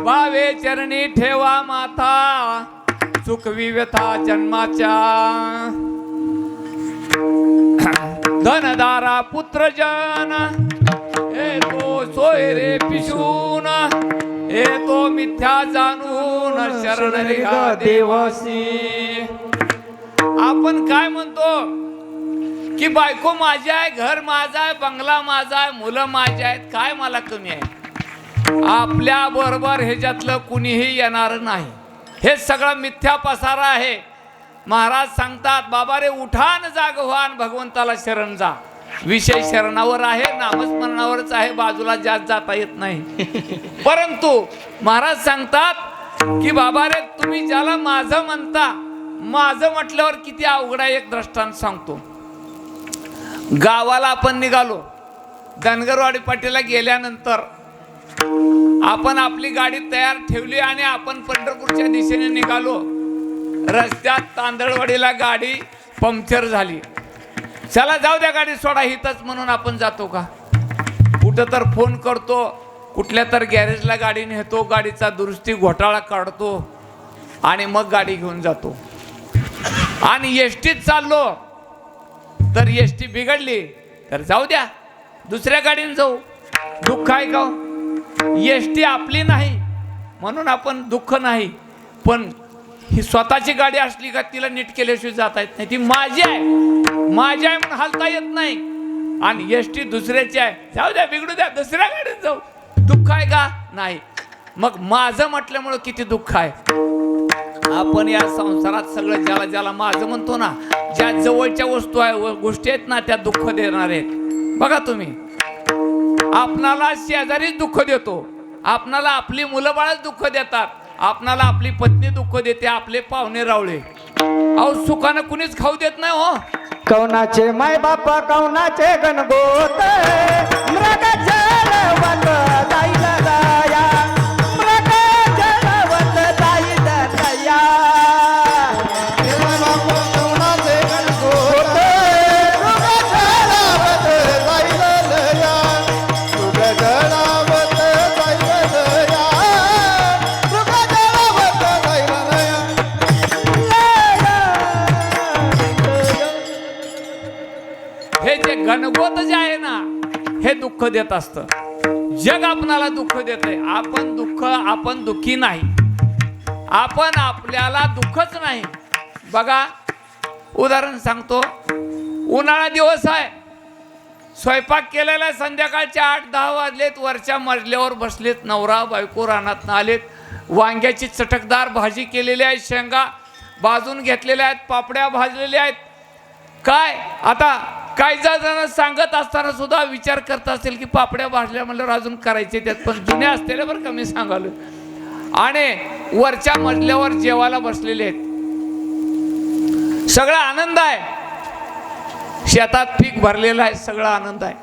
भावे चरणी ठेवा माथा, चुकवी व्यथा जन्माच्या. धनदारा पुत्र जन, येतो सोय रे पिशून, येतो मिथ्या जाणून, शरण रे गा देवासी. आपण काय म्हणतो की बायको माझी आहे, घर माझं आहे, बंगला माझा आहे, मुलं माझी आहेत, काय मला कमी आहे? आपल्या बरोबर ह्याच्यातलं कुणीही येणार नाही. हे सगळं मिथ्या पसारा आहे. महाराज सांगतात, बाबा रे उठा न जाग व्हा आणि भगवंताला शरण जा. विषय शरणावर आहे, नामस्मरणावरच आहे, बाजूला जास्त जाता येत नाही. परंतु महाराज सांगतात की बाबा रे तुम्ही ज्याला माझं म्हणता, माझं म्हटल्यावर किती अवघड आहे. एक दृष्टांत सांगतो. गावाला आपण निघालो, धनगरवाडी पाटीला गेल्यानंतर आपण आपली गाडी तयार ठेवली आणि आपण पंढरपूरच्या दिशेने निघालो. रस्त्यात तांदळवाडीला गाडी पंक्चर झाली. चला जाऊ द्या, गाडी सोडा हितच म्हणून आपण जातो का? कुठं तर फोन करतो, कुठल्या तर गॅरेजला गाडी नेतो, गाडीचा दुरुस्ती घोटाळा काढतो आणि मग गाडी घेऊन जातो. आणि एसटीत चाललो तर एसटी बिघडली तर जाऊ द्या, दुसऱ्या गाडीने जाऊ. दुःख आहे का? एसटी आपली नाही म्हणून आपण दुःख नाही, पण ही स्वतःची गाडी असली का तिला नीट केल्याशिवाय जाता येत नाही. ती माझी आहे, माझी आहे म्हणून हलता येत नाही. आणि एसटी दुसऱ्याची आहे, जाऊ द्या, बिघडू द्या, दुसऱ्या गाडीत जाऊ. दुःख आहे का? नाही. मग माझं म्हटल्यामुळं किती दुःख आहे. आपण या संसारात सगळं ज्याला ज्याला माझं म्हणतो ना, ज्या जवळच्या वस्तू आहे गोष्टी आहेत ना, त्या दुःख देणार आहेत. बघा तुम्ही, आपणाला शेजारीच दुःख देतो, आपणाला आपली मुलं बाळच दुःख देतात, आपणाला आपली पत्नी दुःख देते, आपले पाहुणे रावळे अहो सुखानं कुणीच खाऊ देत नाही हो. कौनाचे माय बापा कौनाचे गणगोत मृग जळवत जाईल दया मृग जळवत जाईल दया कौनाचे गणगोत मृग जळावत जाईल दया मृग जळावत जाईल दया मृग जळावत जाईल दया. हे जे घनगोत जे आहे ना हे दुःख देत असतं. जग आपणाला दुःख देत आहे, आपण दुःखी नाही, आपण आपल्याला दुःखच नाही. बघा उदाहरण सांगतो, उन्हाळा दिवस आहे, स्वयंपाक केलेला आहे, संध्याकाळचे 8-10 वाजलेत, वरच्या मजल्यावर बसलेत, नवरा बायको रानात आलेत, वांग्याची चटकदार भाजी केलेली आहे, शेंगा भाजून घेतलेल्या आहेत, पापड्या भाजलेल्या आहेत. काय आता काही जण सांगत असताना सुद्धा विचार करत असतील की पापड्या भाजल्या म्हणल्यावर अजून करायचे त्यात, पण जुन्या असलेल्या बरं का मी सांगालो. आणि वरच्या मजल्यावर जेवायला बसलेले आहेत, सगळा आनंद आहे, शेतात पीक भरलेलं आहे, सगळा आनंद आहे.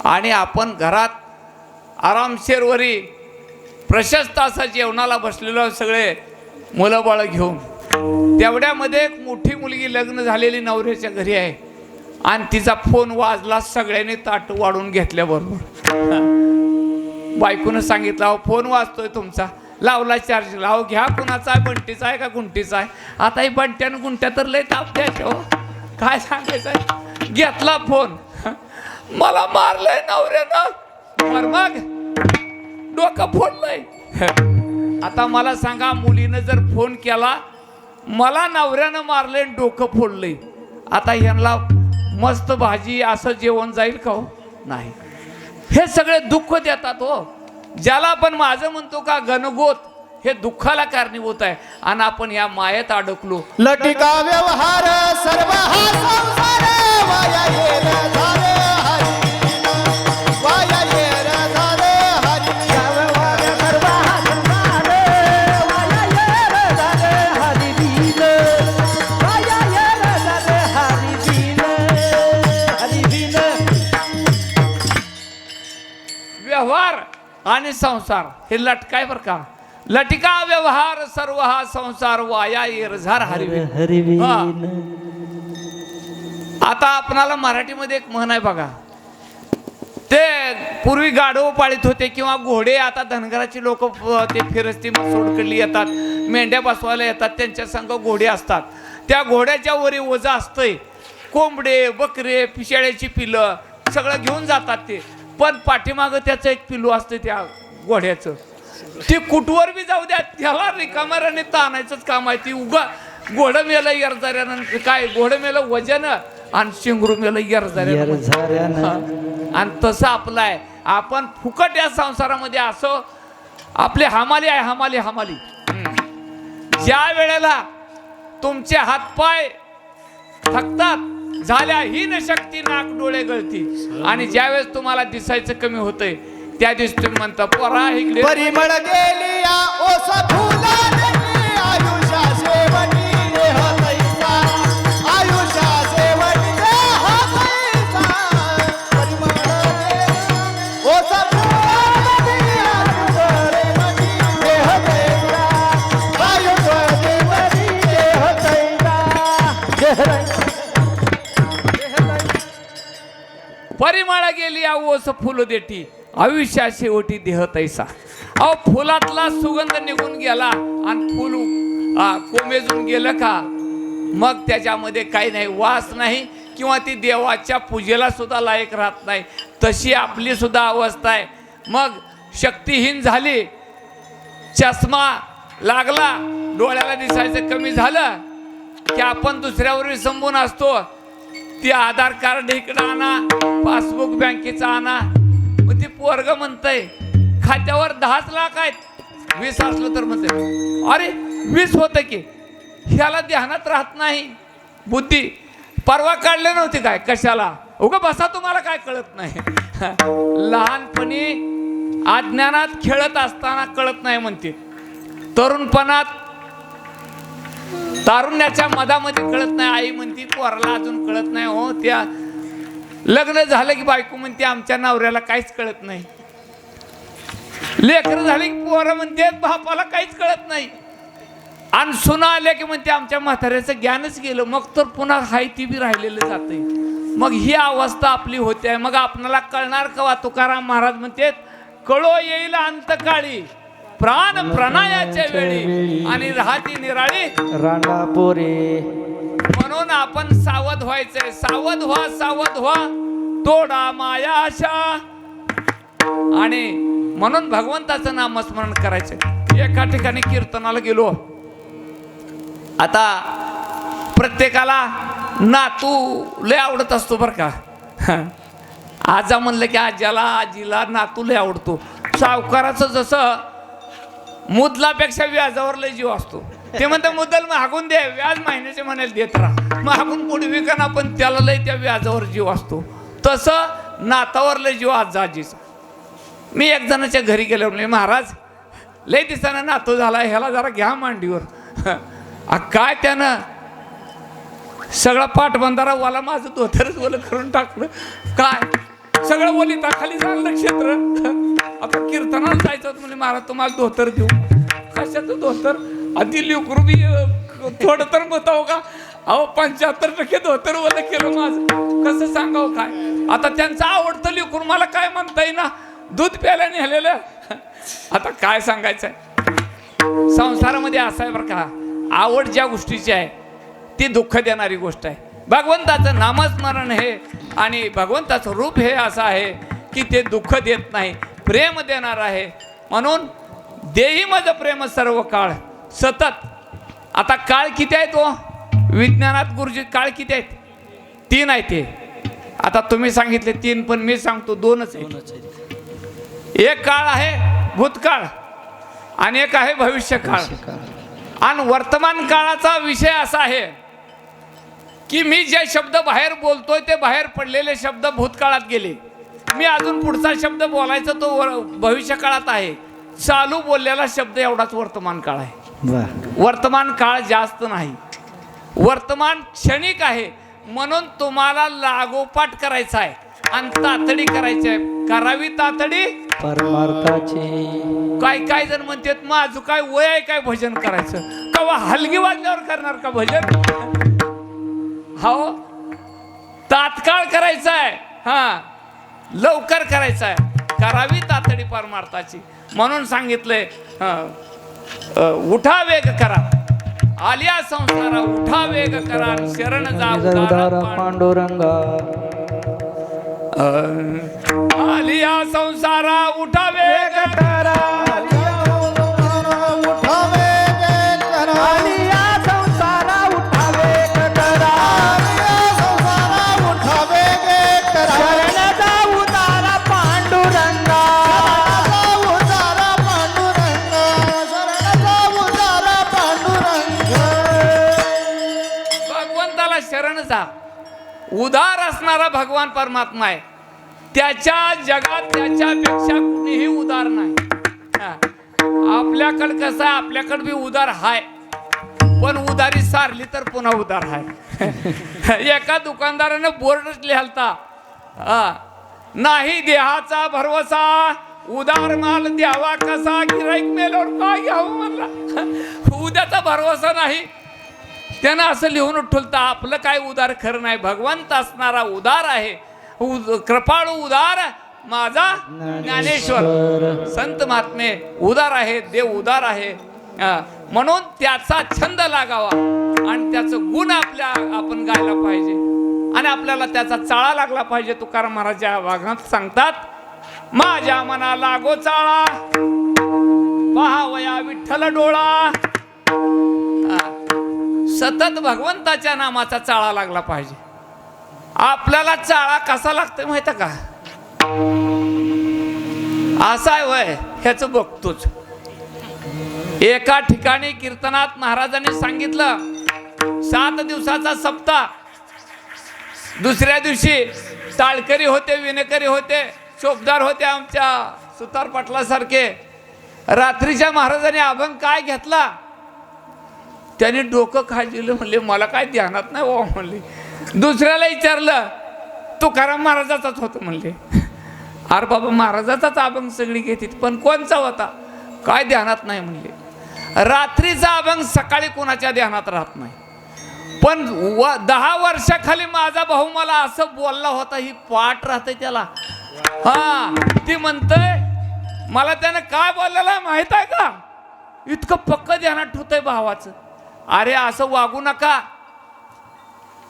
आणि आपण घरात आरामशीरवरी प्रशस्त असं जेवणाला बसलेलो सगळे मुलं बाळ घेऊन. तेवढ्यामध्ये एक मोठी मुलगी लग्न झालेली नवऱ्याच्या घरी आहे आणि तिचा फोन वाजला, सगळ्यांनी ताट वाढून घेतल्याबरोबर बायकोनं सांगितलं, अहो फोन वाजतोय तुमचा, लावला चार्ज, लाव घ्या, कुणाचा आहे, बंटीचा आहे का गुंटीचा आहे. आता ही बंट्यानं गुंट्या तर लय ताप द्यायचे हो, काय सांगायचं आहे. घेतला फोन, मला मारलंय नवऱ्यानं, मग डोकं फोडलंय. आता मला सांगा, मुलीनं जर फोन केला मला नवऱ्यानं मारलंय डोकं फोडलंय, आता ह्यांना मस्त भाजी असं जेवण जाईल का हो? नाही. हे सगळे दुःख देतात हो. ज्याला आपण माझं म्हणतो का घनगोत, हे दुःखाला कारणीभूत आहे. आणि आपण या मायेत अडकलो. लटिका व्यवहार सर्व हा संसार वाया येर झाले हरी वाया येर झाले हरी व्यवहार सर्व हा संसार वाया येर झाले हरी बिन वाया येर झाले हरी बिन व्यवहार आणि संसार हे लटकाय बर का. लटिका व्यवहार सर्व हा संसार वाया येरझार हरिवी. हरी बिन आता आपणाला मराठीमध्ये एक म्हण आहे बघा, ते पूर्वी गाढव पाळीत होते किंवा घोडे, आता धनगराची लोक ते फिरस्ती सोडकडली येतात, मेंढ्या बसवायला येतात, त्यांच्या संग घोडे असतात. त्या घोड्याच्या वरी ओझं असतंय, कोंबडे बकरे पिशाळ्याची पिलं सगळं घेऊन जातात ते, पण पाठीमागं त्याचं एक पिलू असतं त्या घोड्याचं, ते कुठवर बी जाऊ द्या, त्याला रिकामाऱ्याने ताणायचंच काम आहे. ती उगा घोडं मेलं यरझाऱ्यानं, काय घोडं मेलं वजन आणि शिंगरू मेलं यरझाऱ्यानं. आणि तसं आपलं आहे, आपण फुकट या संसारामध्ये असं आपले हमाली आहे, हमाली हमाली. ज्या वेळेला तुमचे हातपाय थकतात, झाल्या हीन शक्ती नाक डोळे गळती, आणि ज्यावेळेस तुम्हाला दिसायचं कमी होतंय त्या दिवशी तुम्ही म्हणता पोरा इकडे. परिमळ गेली या ओस फुलाने आयुष्या शेवटी देह तैसा आयुष्या शेवटी देह तैसा परिमळ गेली ओस फुलाने आयुष्या देह तैसा आयुष्या शेवटी देह तैसा परिमळ गेली या ओस फुल देठी आयुष्या शेवटी देह तैसा. अहो फुलातला सुगंध निघून गेला आणि फुल कोमेजून गेलं का मग त्याच्यामध्ये काही नाही, वास नाही, किंवा ती देवाच्या पूजेला सुद्धा लायक राहत नाही. तशी आपली सुद्धा अवस्था आहे. मग शक्तिहीन झाली, चष्मा लागला, डोळ्याला दिसायचं कमी झालं की आपण दुसऱ्यावर विसंबून असतो. ती आधार कार्ड इकडं आणा, पासबुक बँकेचा आणा. मग ती पोरग म्हणतंय खात्यावर 10 लाख आहेत, 20 असलं तर म्हणते अरे 20 होतं की, ह्याला ध्यानात राहत नाही बुद्धी. परवा काढले नव्हते काय, कशाला उगा बसा, तुम्हाला काय कळत नाही. लहानपणी अज्ञानात खेळत असताना कळत नाही म्हणते, तरुणपणात तारुण्याच्या मधामध्ये कळत नाही. आई म्हणते पोराला अजून कळत नाही हो, त्या लग्न झालं की बायको म्हणते आमच्या नवऱ्याला काहीच कळत नाही. लेकर झाले की पोरं म्हणते बापाला काहीच कळत नाही. आणि सुना आल्या की म्हणते आमच्या म्हाताऱ्याचं ज्ञानच गेलं. मग तर पुन्हा हाय ती बी राहिलेलं जाते. मग ही अवस्था आपली होते. मग आपणाला कळणार कवा? तुकाराम महाराज म्हणते कळो येईल अंतकाळी, प्राण प्रणायाच्या वेळी आणि राहती निराळी रांगा पोरे. म्हणून आपण सावध व्हायचंय. सावध व्हा, सावध व्हा, तोडा माया आशा. आणि म्हणून भगवंताचं नामस्मरण करायचं. एका ठिकाणी कीर्तनाला गेलो. आता प्रत्येकाला नातू लय आवडत असतो बरं का. आजा म्हणलं की आज्याला आजीला नातू लय आवडतो. सावकाराचं जसं मुदलापेक्षा व्याजावर लय जीव असतो. ते म्हणतात मुदल मागून दे, व्याज महिन्याचे म्हणाल देत राहा. मागून पुढे विकना, पण त्याला लय त्या व्याजावर जीव असतो. तसं नातावर लय जीव आजा आजीचा. मी एक जणाच्या घरी गेलो. म्हणजे महाराज लय दिसानं नातू झाला, ह्याला जरा घ्या मांडीवर. काय त्यानं सगळा पाटबंधारा वाला माझं धोतरच ओलं करून टाकलं. काय सगळं ओलिता खाली झालं क्षेत्र. आता कीर्तनाला जायचं होतं म्हणजे महाराज तुम्हाला धोतर देऊ. कशाचं धोतर? आधी लेकरू बी थोडं तर बताव का? अहो 75% धोतर ओलं केलं माझं. कसं सांगावं काय? आता त्यांचं आवडतं लेकरू मला काय म्हणता येईना, दूध प्यायला नेलेलं. आता काय सांगायचंय? संसारामध्ये असं आहे बरं का, आवड ज्या गोष्टीची आहे ती दुःख देणारी गोष्ट आहे. भगवंताचं नामस्मरण हे आणि भगवंताचं रूप हे असं आहे की ते दुःख देत नाही, प्रेम देणार आहे. म्हणून देही माझं प्रेम सर्व काळ सतत. आता काळ किती आहे तो? विज्ञानात गुरुजी काळ किती आहेत? 3 आहे ते. आता तुम्ही सांगितले 3, पण मी सांगतो 2च आहे. एक काळ आहे भूतकाळ आणि एक आहे भविष्यकाळ. आणि वर्तमान काळाचा विषय असा आहे की मी जे शब्द बाहेर बोलतोय ते बाहेर पडलेले शब्द भूतकाळात गेले. मी अजून पुढचा शब्द बोलायचा तो भविष्य काळात आहे. चालू बोललेला शब्द एवढाच वर्तमान काळ आहे. वर्तमान काळ जास्त नाही, वर्तमान क्षणिक आहे. म्हणून तुम्हाला लागोपाठ करायचा आहे आणि तातडी करायची आहे. करावी तातडी परमार्थाची. काय जण म्हणतात माझं काय वय आहे काय भजन करायचं? कवा हलगी वाजल्यावर करणार का भजन? हो, तात्काळ करायचं आहे. हा, लवकर करायचं आहे. करावी तातडी परमार्थाची. म्हणून सांगितलंय उठा वेग करा, आलिया संसारा उठा वेग करा, शरण जाऊ पांडुरंगा. आलिया संसारा उठा वेग करा, उठा वेग करा, आलिया संसारा उठा वेग करा, संसारा उठा वेग करा, शरण जाऊ दारा पांडुरंगा, जाऊ दारा पांडुरंगा, शरण जाऊ दारा पांडुरंगा. भगवंताला शरण जा. उदार असणारा भगवान परमात्मा आहे. त्याच्या जगात त्याच्यापेक्षा कुणीही उदार नाही. आपल्याकडे कसं आहे, आपल्याकडे बी उदार आहे, पण उदारी सारली तर पुन्हा उदार आहे. एका दुकानदारानं बोर्डच लिहालता, नाही देहाचा भरवसा, उदार माल द्यावा कसा, गिराईक मेल्यावर काय घ्यावं म्हणला. उद्याचा भरवसा नाही. त्यानं असं लिहून उठवलं. आपलं काय उदार खरं नाही. भगवंत असणारा उदार आहे. कृपाळू उदार माझा ज्ञानेश्वर. संत महात्मे उदार आहे, देव उदार आहे. म्हणून त्याचा छंद लागावा आणि त्याचं गुण आपण गायला पाहिजे आणि आपल्याला त्याचा चाळा लागला पाहिजे. तुकाराम महाराज या भागात सांगतात, माझ्या मना लागो चाळा, पहावया विठ्ठल डोळा. सतत भगवंताच्या नामाचा चाळा लागला पाहिजे. आपल्याला चाळा कसा लागतोय माहिती का? असा आहे वय ह्याच बघतोच. एका ठिकाणी कीर्तनात महाराजांनी सांगितलं 7 दिवसाचा सप्ताह. दुसऱ्या दिवशी टाळकरी होते, विणकरी होते, चोपदार होते आमच्या सुतार पाटलासारखे. रात्रीच्या महाराजांनी अभंग काय घेतला, त्याने डोकं खाजलं. म्हणले मला काय ध्यानात नाही बाबा म्हणले. दुसऱ्याला विचारलं, तुकाराम महाराजाचाच होतं म्हणले. अरे बाबा महाराजाचाच अभंग सगळी घेतात, पण कोणचा होता काय ध्यानात नाही म्हणले. रात्रीचा अभंग सकाळी कोणाच्या ध्यानात राहत नाही. पण 10 वर्षाखाली माझा भाऊ मला असं बोलला होता, ही पाठ राहते त्याला. हा ती म्हणतंय मला त्यानं काय बोललेलं माहित आहे का, इतकं पक्क ध्यानात ठेवतंय भावाचं. अरे असं वागू नका,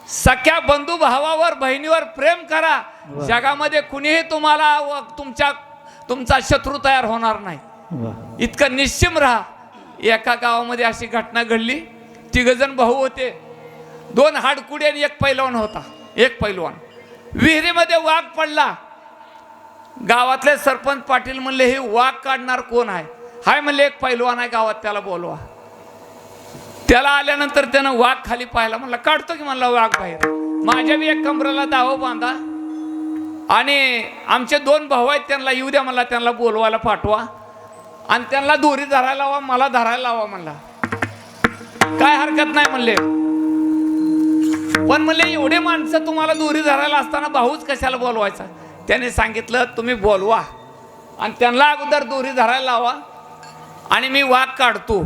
सख्या बंधू भावावर बहिणीवर प्रेम करा. जगामध्ये कुणीही तुम्हाला तुमचा शत्रू तयार होणार नाही. इतकं निश्चिम राहा. एका गावामध्ये अशी घटना घडली. 3 जण भाऊ होते, 2 हाडकुडी आणि 1 पैलवान होता. 1 पैलवान विहिरीमध्ये वाघ पडला. गावातले सरपंच पाटील म्हणले हे वाघ काढणार कोण आहे. हाय म्हणले 1 पैलवान आहे गावात, त्याला बोलवा. त्याला आल्यानंतर त्यानं वाघ खाली पाहिला. म्हणला काढतो की म्हणला वाघ बाहेर. माझ्या बी 1 कमरेला दाव बांधा आणि आमचे 2 भाऊ आहेत त्यांना येऊ द्या मला, त्यांना बोलवायला पाठवा आणि त्यांना दोरी धरायला लावा, मला धरायला लावा म्हणला. काय हरकत नाही म्हणले. पण म्हणले एवढे माणसं तुम्हाला दोरी धरायला असताना भाऊच कशाला बोलवायचा. त्याने सांगितलं तुम्ही बोलवा आणि त्यांना अगोदर दोरी धरायला लावा आणि मी वाघ काढतो.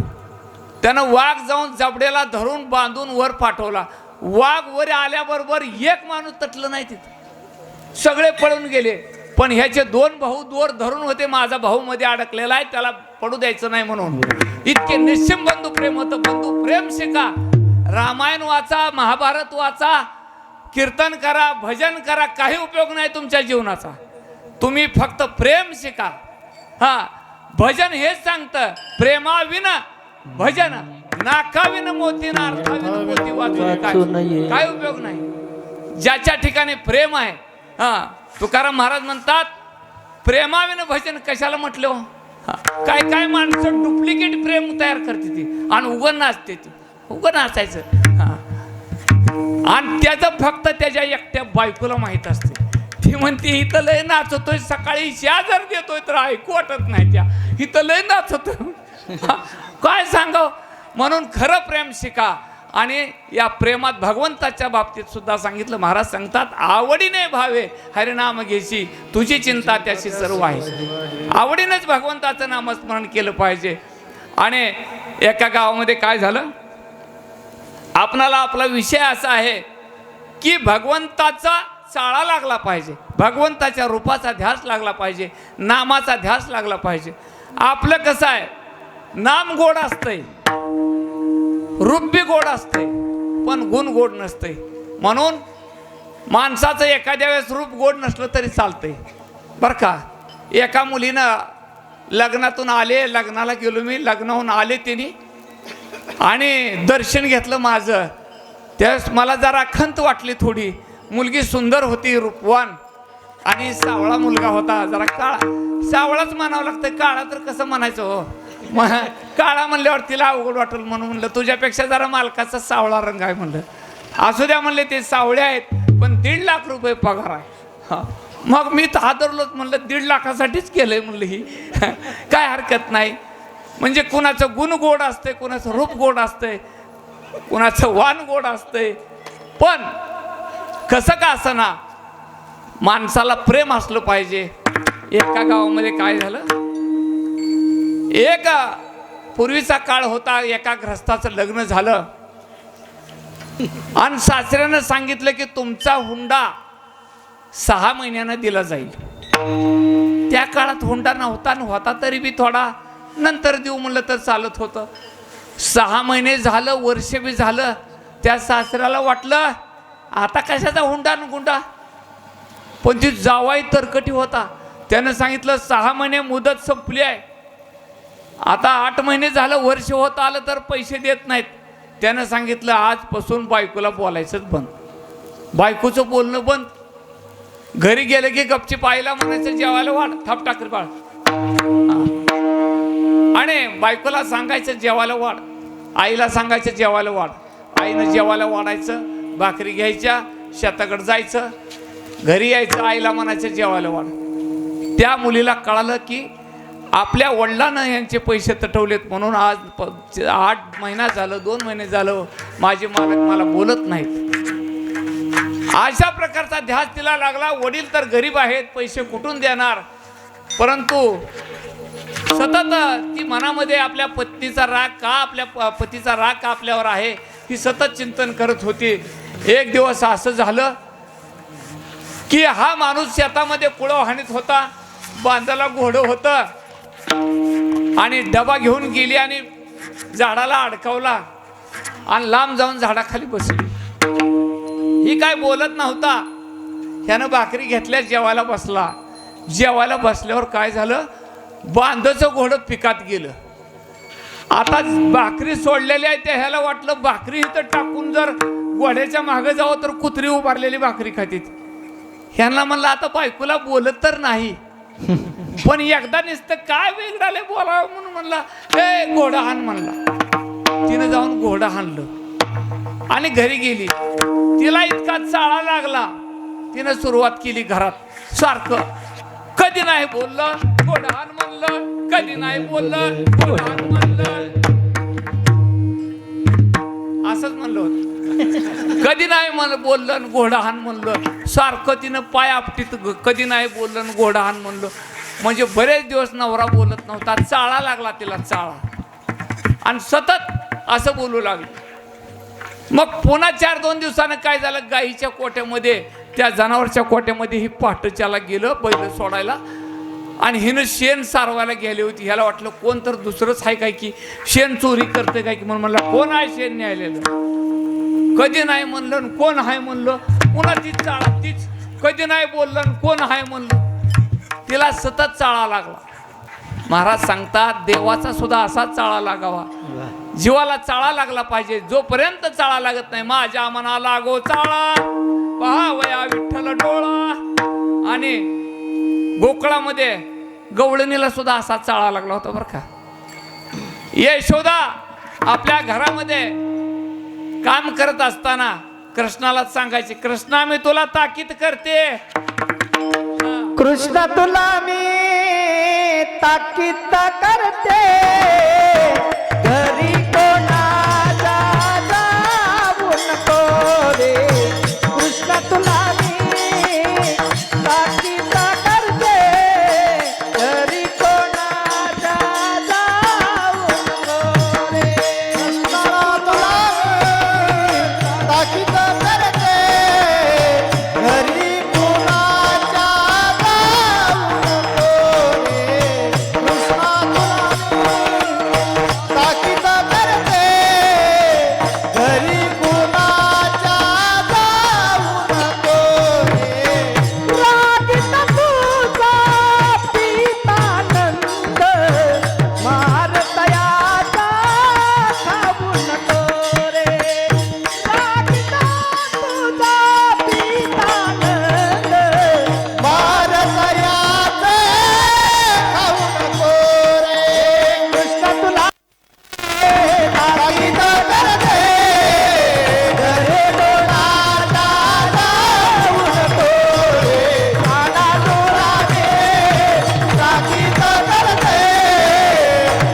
त्यानं वाघ जाऊन जबड्याला धरून बांधून वर पाठवला. वाघ वर आल्याबरोबर 1 माणूस तटलं नाही तिथं, सगळे पळून गेले. पण ह्याचे 2 भाऊ दोर धरून होते, माझा भाऊ मध्ये अडकलेला आहे, त्याला पडू द्यायचं नाही म्हणून. इतके निश्चिम बंधू प्रेम होतं. बंधू प्रेम शिका. रामायण वाचा, महाभारत वाचा, कीर्तन करा, भजन करा, काही उपयोग नाही तुमच्या जीवनाचा. तुम्ही फक्त प्रेम शिका. हा भजन हेच सांगतं, प्रेमाविना भजन नाकाविन मोती ना अर्थाविन मोती वाचून काय उपयोग नाही. ज्याच्या ठिकाणी प्रेम आहे. हा तुकाराम महाराज म्हणतात प्रेमाविन भजन कशाला म्हटलं हो. काय काय माणसं डुप्लिकेट प्रेम तयार करते ती आणि उगं नाचते ती, उगं नाचायचं. आणि त्याचं फक्त त्याच्या एकट्या बायकोला माहित असते. ती म्हणते इथं लय नाचतोय, सकाळी जर देतोय तर ऐकू वाटत नाही, त्या इथं लय नाचतोय. काय सांगाव. म्हणून खरं प्रेम शिका. आणि या प्रेमात भगवंताच्या बाबतीत सुद्धा सांगितलं. महाराज सांगतात आवडीने भावे हरिनाम घेशी, तुझी चिंता त्याशी सर्व आहे. आवडीनेच भगवंताचं नामस्मरण केलं पाहिजे. आणि एका गावामध्ये काय झालं, आपणाला आपला विषय असा आहे की भगवंताचा चाळा लागला पाहिजे, भगवंताच्या रूपाचा ध्यास लागला पाहिजे, नामाचा ध्यास लागला पाहिजे. आपलं कसं आहे, नाम गोड असतंय, रूप बी गोड असतंय, पण गुण गोड नसतंय. म्हणून माणसाचं एखाद्या वेळेस रूप गोड नसलं तरी चालतंय बरं का. एका मुलीनं लग्नातून आले, लग्नाला गेलो मी, लग्नाहून आले तिने आणि दर्शन घेतलं माझं. त्यावेळेस मला जरा खंत वाटली थोडी. मुलगी सुंदर होती, रूपवान आणि सावळा मुलगा होता. जरा काळा, सावळाच म्हणावं लागतं, काळा तर कसं म्हणायचं हो. काळा म्हणल्यावर तिला अवघड वाटेल म्हणून म्हणलं तुझ्यापेक्षा जरा मालकाचा सावळा रंग आहे म्हणलं. असू द्या म्हणले, ते सावळे आहेत पण 1.5 लाख रुपये पगार आहे. हा मग मी तर हादरलोच, म्हणलं 1.5 लाखासाठीच केलंय म्हणलं ही. काय हरकत नाही. म्हणजे कुणाचं गुण गोड असतंय, कुणाचं रूप गोड असतंय, कुणाचं वाण गोड असतंय. पण कसं का असना माणसाला प्रेम असलं पाहिजे. एका गावामध्ये काय झालं, एक पूर्वीचा काळ होता, एका ग्रस्ताचं लग्न झालं आणि सासऱ्यानं सांगितलं की तुमचा हुंडा 6 महिन्यानं दिला जाईल. त्या काळात हुंडा नव्हता, होता तरी बी थोडा नंतर देऊ म्हणलं तर चालत होतं. 6 महिने झालं, वर्ष बी झालं. त्या सासऱ्याला वाटलं आता कशाचा हुंडा न गुंडा, पण ती जावाई तरकटी होता. त्यानं सांगितलं 6 महिने मुदत संपली आहे, आता 8 महिने झालं, वर्ष होत आलं तर पैसे देत नाहीत. त्यानं सांगितलं आजपासून बायकोला बोलायचंच बंद, बायकोचं बोलणं बंद. घरी गेलं की गपचीप आईला म्हणायचं जेवायला वाढ, थाप टाकर बाळ, आणि बायकोला सांगायचं जेवायला वाढ, आईला सांगायचं जेवायला वाढ. आईनं जेवायला वाढायचं, भाकरी घ्यायच्या, शेताकडे जायचं. घरी यायचं, आईला म्हणायचं जेवायला वाढ. त्या मुलीला कळालं की आपल्या वडिलांना यांचे पैसे तटवलेत म्हणून आज 8 महिना झालं, 2 महिने झालं माझे मालक मला बोलत नाहीत. अशा प्रकारचा ध्यास तिला लागला. वडील तर गरीब आहेत, पैसे कुठून देणार. परंतु सतत ती मनामध्ये आपल्या पत्नीचा राग का, आपल्या पतीचा राग का आपल्यावर आहे, ही सतत चिंतन करत होती. एक दिवस असं झालं की हा माणूस शेतामध्ये कुळव हाणीत होता. बांधाला घोडं होतं आणि डबा घेऊन गेली आणि झाडाला अडकवला आणि लांब जाऊन झाडाखाली बसली. ही काय बोलत नव्हता. ह्यानं भाकरी घेतल्या, जेवायला बसला. जेवायला बसल्यावर काय झालं, बांधाचं घोडं पिकात गेलं. आता भाकरी सोडलेली आहे, त्या ह्याला वाटलं भाकरी इथं टाकून जर घोड्याच्या मागे जावं तर कुत्री उभारलेली भाकरी खातीत. ह्यांना म्हणलं आता बायकोला बोलत तर नाही, पण एकदा नुसतं काय वेगळाले बोलावं म्हणून म्हणला, ए घोडा हाण म्हणला. तिनं जाऊन घोडा हाणलं आणि घरी गेली. तिला इतका चाळा लागला, तिनं सुरुवात केली घरात सारखं, कधी नाही बोललं घोडा हाण म्हणलं, कधी नाही बोललं घोडा हाण म्हणलं. असंच म्हणलं होतं. कधी नाही बोललं घोडा हाण म्हणलं. सारखं तिनं पाय आपटीत, कधी नाही बोललं घोडा हाण म्हणलं. म्हणजे बरेच दिवस नवरा बोलत नव्हता. चाळा लागला तिला, चाळा, आणि सतत असं बोलू लागलं. मग पुन्हा 4-2 दिवसानं काय झालं, गाईच्या कोट्यामध्ये, त्या जनावरच्या कोट्यामध्ये ही पहाटेच्याला गेलं बैल सोडायला आणि हिनं शेण सारवायला गेली होती. ह्याला वाटलं कोण तर दुसरंच आहे काय की शेण चोरी करते काय की, म्हणून म्हणलं कोण आहे शेण न्यायलेलं. कधी नाही म्हणलं कोण आहे म्हणलं. पुन्हा तीच चाळा, तीच कधी नाही बोललं कोण आहे म्हणलं. तिला सतत चाळा लागला. महाराज सांगतात देवाचा सुद्धा असाच चाळा लागावा. जीवाला चाळा लागला पाहिजे. जोपर्यंत चाळा लागत नाही, माझ्या मना लागो चाळा, पहावया विठ्ठल डोळा. आणि गोकुळामध्ये गवळणीला सुद्धा असा चाळा लागला होता बरं का. यशोदा आपल्या घरामध्ये काम करत असताना कृष्णाला सांगायचे, कृष्णा मी तुला ताकीद करते. कृष्ण तुला मी ताकीद करते, घरी कोणाला जाऊ नको रे. कृष्ण तुला मी ताकीद करते, घरी कोणाला जाऊ नको रे. कृष्णाला तुला मी ताकीद करते, घरी कुणाच्या जाऊ नको रे. कृष्णा तुला मी ताकीद करते, घरी कुणाच्या जाऊ नको रे. रागित तुझा पितानंद, मारतयाचा खाऊ नको रे. रागित तुझा पितानंद, भारतयाचे खाऊ नको रे. कृष्ण तुला ताकीद करते, घरी कोणाच्या जाऊ नको रे. आला तुला मी ताकीद करते,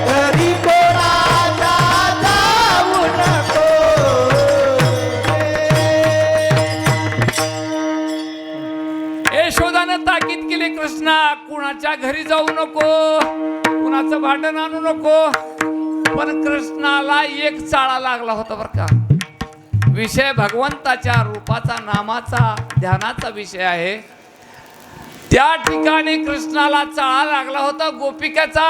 घरी कोणाच्या जाऊ नको रे. यशोदानं ताकीद केली, कृष्णा कुणाच्या घरी जाऊ नको, कुणाचं भांडण आणू नको. पण कृष्णाला एक चाळा लागला होता बरं का. विषय भगवंताच्या रूपाचा, नामाचा, ध्यानाचा विषय आहे. त्या ठिकाणी कृष्णाला चाळा लागला होता गोपिकाचा.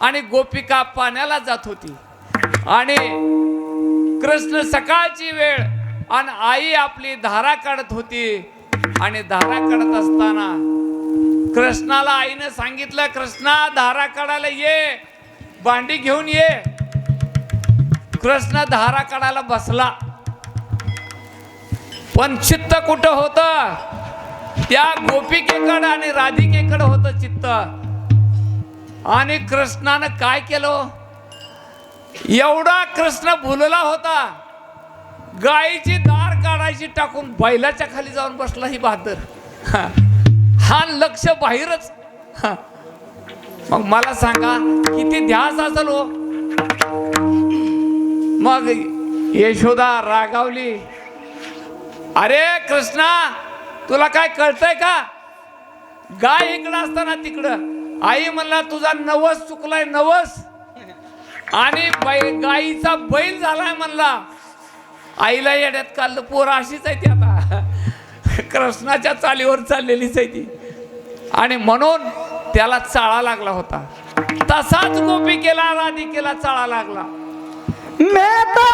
आणि गोपिका पाण्याला जात होती आणि कृष्ण सकाळची वेळ आणि आई आपली धारा काढत होती. आणि धारा काढत असताना कृष्णाला आईने सांगितलं, कृष्णा धारा काढायला ये, भांडी घेऊन ये. कृष्ण धारा काढायला बसला, पण चित्त कुठं होतं, त्या गोपिकेकडं आणि राधिकेकडं होतं चित्त. आणि कृष्णानं काय केलं, एवढा कृष्ण भुलला होता, गायीची दार काढायची टाकून बैलाच्या खाली जाऊन बसला. ही बहादर हा लक्ष बाहेरच. मग मला सांगा किती ध्यास असेल हो. मग यशोदा रागावली, अरे कृष्णा तुला काय कळतंय का? गाय इकडं असताना तिकडं आई म्हणला तुझा नवस चुकलाय, नवस, आणि गाईचा बैल झालाय म्हणला. आईला येड्यात काढलं. पोर अशीच आहे ती आता, कृष्णाच्या चालीवर चाललेलीच आहे ती. आणि म्हणून त्याला चाळा लागला होता. तसाच गोपिकेला राधिकेला चाळा लागला. मैं तो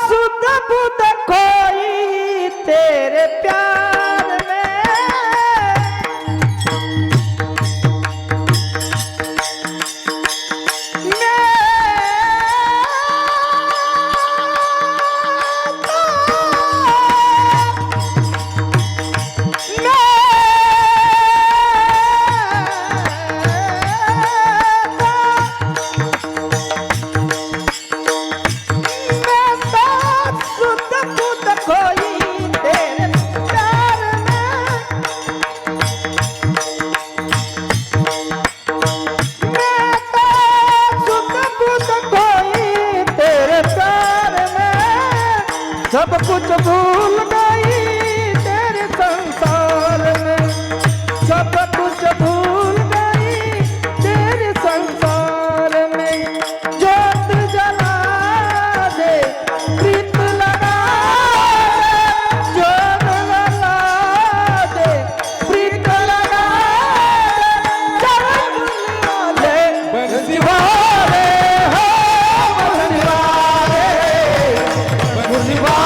शुद्ध बुद्ध खोई तेरे प्यार में, सब कुछ भूल गई तेरे संसार में, सब कुछ भूल गई तेरे संसार में. जोत जला दे प्रीत लगा दे, जोत जला दे प्रीत लगा दे, चरण ले बंसीवाले हो बंसीवाले, बंसीवाले.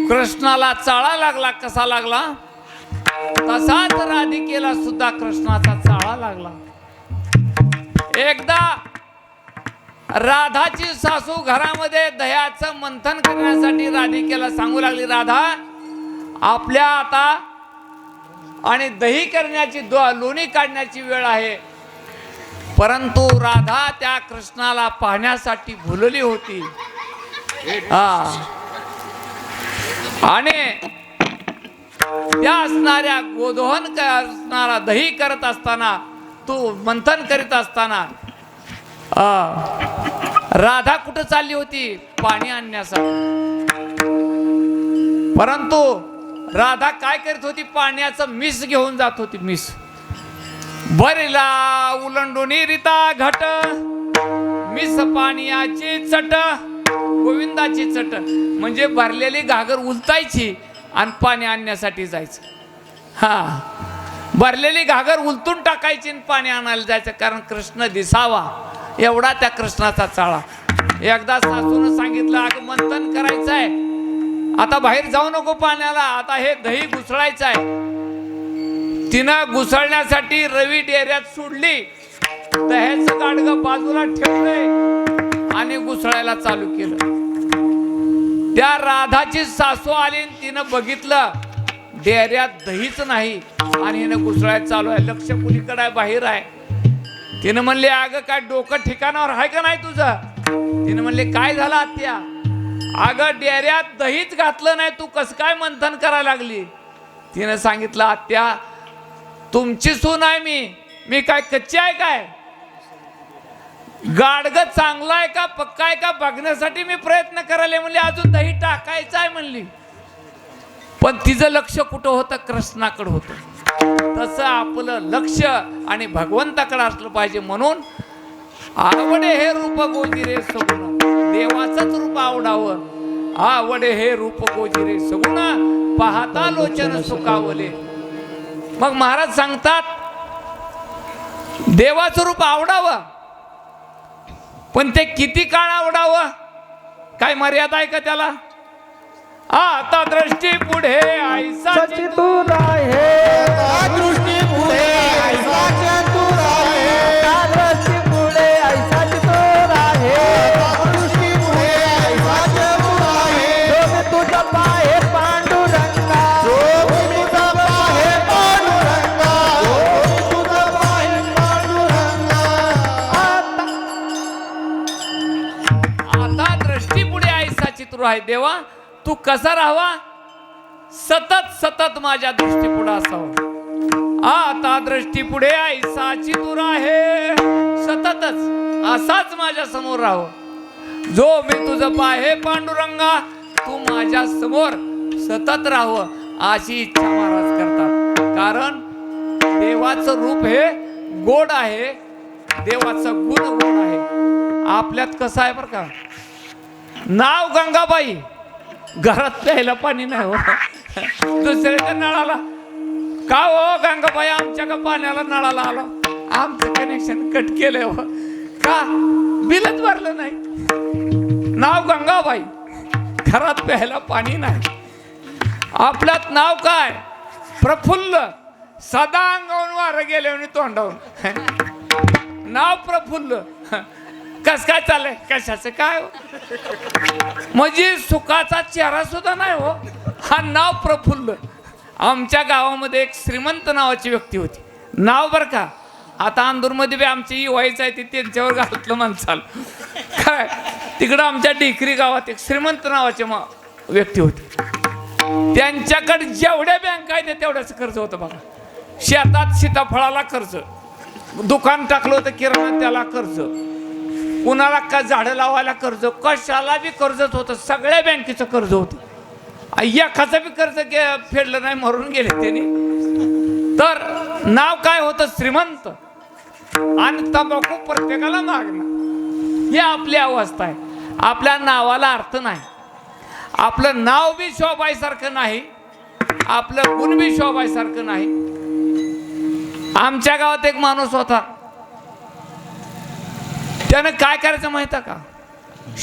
कृष्णाला चाळा लागला. कसा लागला? तसाच राधिकेला सुद्धा कृष्णाचा चाळा लागला. एकदा राधाची सासू घरामध्ये दह्याचं मंथन करण्यासाठी राधिकेला सांगू लागली, राधा आपल्या आता आणि दही करण्याची लोणी काढण्याची वेळ आहे. परंतु राधा त्या कृष्णाला पाहण्यासाठी भुलली होती. आणि त्या असणाऱ्या गोदोहन असणारा दही करत असताना, तू मंथन करीत असताना राधा कुठं चालली होती? पाणी आणण्यासाठी. परंतु राधा काय करीत होती? पाण्याचं मिस घेऊन जात होती. मिस बरीला उलंडूनी रिता घट, मिस पाण्याची चट, गोविंदाची चट. म्हणजे भरलेली घागर उलटायची आणि पाणी आणण्यासाठी जायचं. हा, भरलेली घागर उलटून टाकायची आणि पाणी आणायला जायचं, कारण कृष्ण दिसावा एवढा त्या कृष्णाचा चाळा. एकदा सासून सांगितलं, अगं मंथन करायचं आहे, आता बाहेर जाऊ नको पाण्याला, आता हे दही घुसळायचं आहे. तिनं घुसळण्यासाठी रवी डेऱ्यात सोडली, दह्याचं गाडगं बाजूला ठेवलंय आणि घुसळायला चालू केलं. त्या राधाची सासू आली आणि तिनं बघितलं डेऱ्यात दहीच नाही आणि हिनं घुसळायला चालू आहे. लक्ष कुणीकडे आहे? बाहेर आहे. तिनं म्हणले, अगं काय डोकं ठिकाणावर आहे का नाही तुझं? तिनं म्हणले, काय झालं आत्या? अगं डेऱ्यात दहीच घातलं नाही, तू कसं काय मंथन करायला लागली? तिनं सांगितलं, आत्या तुमची सून आहे मी काय कच्ची आहे काय? गाडगं चांगला आहे का पक्का आहे का बघण्यासाठी मी प्रयत्न करायला. म्हणले अजून दही टाकायचं आहे म्हणली. पण तिचं लक्ष कुठं होतं? कृष्णाकडे होतं. तसं आपलं लक्ष आणि भगवंताकडे असलं पाहिजे. म्हणून आवडे हे रूप गोजिरे सगुण, देवाचंच रूप आवडावं. आवडे हे रूप गोजिरे सगुण, पाहता लोचन सुखावले. मग महाराज सांगतात देवाचं रूप आवडावं, पण ते किती काळ आवडावं? काय मर्यादा आहे का त्याला? आता दृष्टी पुढे ऐसाची तू राहे, दृष्टी पुढे ऐसाचे तू राहे, दृष्टी पुढे ऐसाची तू राहे, दृष्टी पुढे ऐसाचे तू राहे. लोक तुझा पाहे पांडुरंगा, तुझा पाहे पांडुरंगा, तुझा पाहे पांडुरंगा. तुरा आहे. देवा तू कसा राहावा, सतत सतत माझ्या दृष्टीपुढे असावं. आता दृष्टीपुढे ऐसाची तुरा आहे, सततच असाच माझ्या समोर राहावं. जो मी तुझं पाहे पांडुरंगा, तू माझ्या समोर सतत राहावं अशी इच्छा महाराज करतात. कारण देवाचं रूप हे गोड आहे, देवाचं गुण गोड आहे. आपल्यात कसं आहे बरं का, नाव गंगाबाई, घरात प्यायला पाणी नाही हो. दुसऱ्याच्या नळाला का हो गंगाबाई, आमच्या का पाण्याला नळाला आला, आमचं कनेक्शन कट केलंय हो, का बिलच भरलं नाही. नाव गंगाबाई, घरात प्यायला पाणी नाही. आपल्यात नाव काय, प्रफुल्ल, सदा अंगावून वारं गेले आणि तोंडावून. नाव प्रफुल्ल, कस काय चाललंय, कशाचं काय हो? म्हणजे सुखाचा चेहरा सुद्धा नाही हो. हा नाव प्रफुल्ल. आमच्या गावामध्ये एक श्रीमंत नावाची व्यक्ती होती. नाव बरं का, आता अंदूरमध्ये बी आमची व्हायचं आहे ती त्यांच्यावर घातलं माणसाल काय. तिकडं आमच्या डेकरी गावात एक श्रीमंत नावाची व्यक्ती होती. त्यांच्याकडे जेवढ्या बँका आहेत तेवढ्याच कर्ज होतं बघा. शेतात सीताफळाला कर्ज, दुकान टाकलं होतं किराणा त्याला कर्ज, कुणाला का झाडं लावायला कर्ज, कशाला बी कर्जच होतं. सगळ्या बँकेचं कर्ज होतं. एखाचं बी कर्ज फेडलं नाही, मरून गेले त्यांनी. तर नाव काय होतं, श्रीमंत. आणि तंबाखू प्रत्येकाला मागणं, ही आपली अवस्था आहे. आपल्या नावाला अर्थ नाही. आपलं नाव बी शोभायसारखं नाही, आपलं गुण बी शोभायसारखं नाही. आमच्या गावात एक माणूस होता, त्यानं काय करायचं माहिती का,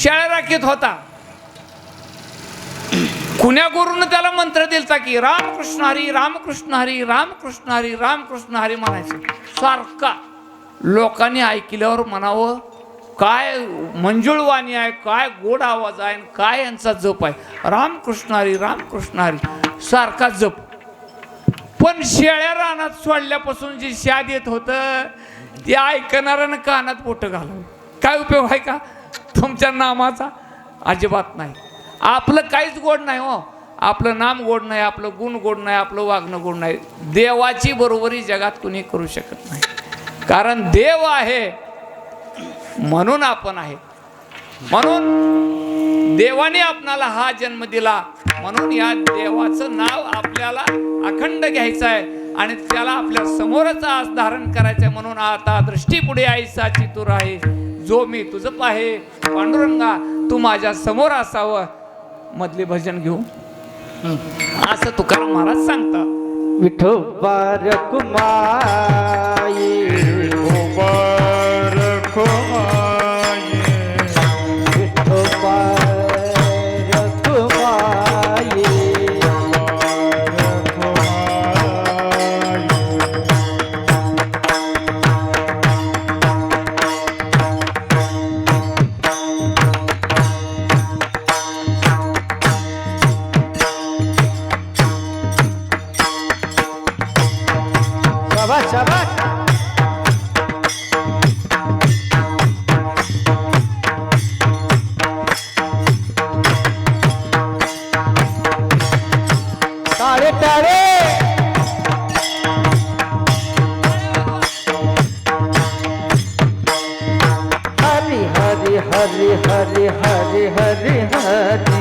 शाळा राखीत होता. कुण्या गुरुनं त्याला मंत्र दिलता की रामकृष्ण हरी रामकृष्ण हरी रामकृष्ण हरी रामकृष्ण हरी म्हणायचं सारखा. लोकांनी ऐकल्यावर म्हणावं काय मंजुळ वाणी आहे, काय गोड आवाज आहे, काय यांचा जप आहे, रामकृष्ण हरी रामकृष्ण हरी सारखा जप. पण शेळ्या रानात सोडल्यापासून जी शाद येत होतं ते ऐकणाऱ्यानं कानात पोट घालावं. काय उपयोग आहे का तुमच्या नामाचा? अजिबात नाही. आपलं काहीच गोड नाही हो. आपलं नाम गोड नाही, आपलं गुण गोड नाही, आपलं वागणं गोड नाही. देवाची बरोबरी जगात कुणी करू शकत नाही. कारण देव आहे म्हणून आपण आहे. म्हणून देवाने आपणाला हा जन्म दिला. म्हणून या देवाचं नाव आपल्याला अखंड घ्यायचं आहे आणि त्याला आपल्या समोरच आज धारण करायचं आहे. म्हणून आता दृष्टीपुढे ऐसाची तू राहे, जो मी तुझं पाहे पांडुरंगा, तू माझ्या समोर असावं. मधले भजन घेऊ असं तुकाराम महाराज सांगता. विठोबा रखुमाई, विठोबा रखुमाई, विठोबा रखुमाई, शाबाश शाबाश. टाळे टाळे. हरी हरी हरी हरी हरी हरी हरी.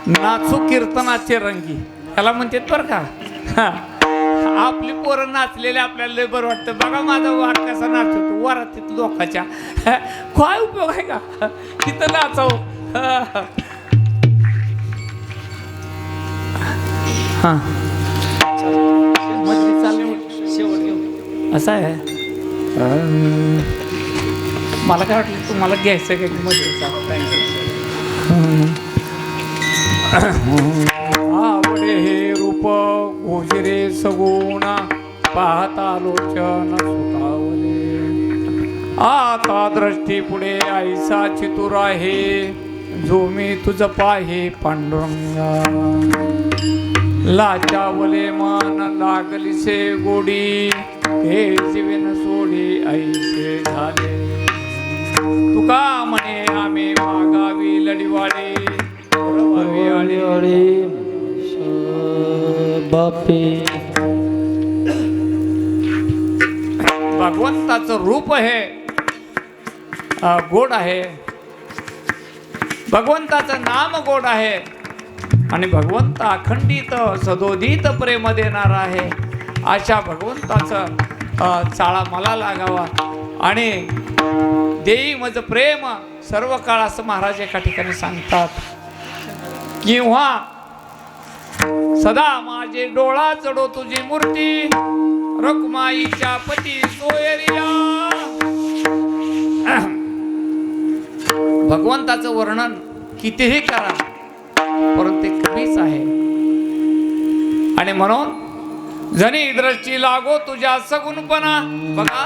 नाचू कीर्तनाचे रंगी त्याला म्हणतात बरं का. हा. आपली पोरं नाचलेले आपल्याला लय बरं वाटतं. बघा माझा वाट कसा नाचतो वरातीत लोकांच्या. काय उपयोग आहे का तिथं नाचाव. हा असं आहे. मला काय वाटलं तुम्हाला घ्यायचं काय मधुरीचा. आवडे हे रूप गोजरे सगुणा पाहता लोचन सुखावले. आता दृष्टी पुढे आईसा चितूर आहे जो मी तुझ पाहे पांडुरंगा. लाचावले मन लागलीसे गोडी हे जीवन सोडी ऐसे झाले. तुका म्हणे आम्ही मागावी लढीवाडे बापे. भगवंताचं रूप हे गोड आहे. भगवंताचं नाम गोड आहे आणि भगवंत अखंडित सदोदित प्रेम देणार आहे. अशा भगवंताचं चाळा मला लागावा आणि देई मज प्रेम सर्व काळ असं महाराज एका ठिकाणी सांगतात. किंवा सदा माझे डोळा चढो तुझी मूर्ती रखुमाईच्या पती सोयरिया. भगवंताचं वर्णन कितीही करा परंतु ते कमीच आहे. आणि म्हणून जनी दृष्टी लागो तुझ्या सगुणपणा. बघा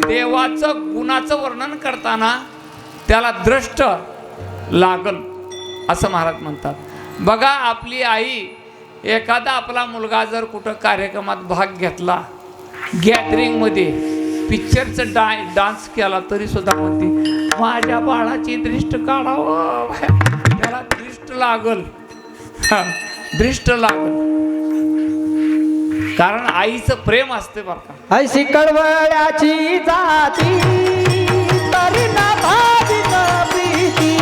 देवाचं गुणाचं वर्णन करताना त्याला दृष्ट लागल असं महाराज म्हणतात. बघा आपली आई एखादा आपला मुलगा जर कुठं कार्यक्रमात भाग घेतला गॅदरिंगमध्ये पिक्चरचं डान्स केला तरी सुद्धा म्हणते माझ्या बाळाची दृष्ट काढावं. त्याला दृष्ट लागल. दृष्ट लागल कारण आईचं प्रेम असते बरं का. ऐशी कळवळ्याची जाती तरीला भाविन प्रीती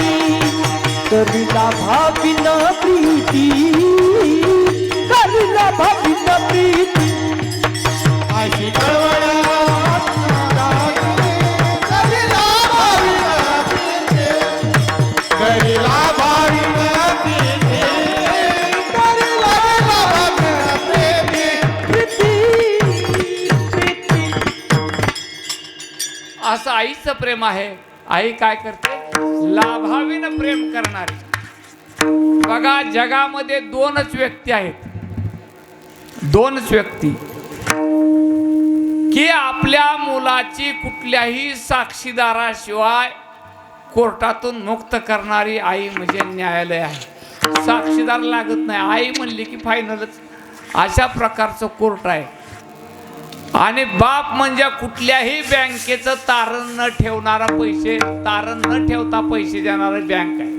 तरीला भाविन प्रीती तरीला भाविन प्रीती. अशी कळवळ्याची जाती तरीला भाविन प्रीती तरीला भाविन प्रीती तरीला भाविन प्रीती. असं आईचं प्रेम आहे. आई काय करते लाभावीनं प्रेम करणारी. बघा जगामध्ये दोनच व्यक्ती आहेत. दोनच व्यक्ती की आपल्या मुलाची कुठल्याही साक्षीदाराशिवाय कोर्टातून मुक्त करणारी आई म्हणजे न्यायालय आहे. साक्षीदार लागत नाही. आई म्हणली की फायनलच. अशा प्रकारचं कोर्ट आहे. आणि बाप म्हणजे कुठल्याही बँकेचं तारण न ठेवणारा पैसे तारण न ठेवता पैसे देणारी बँक आहे.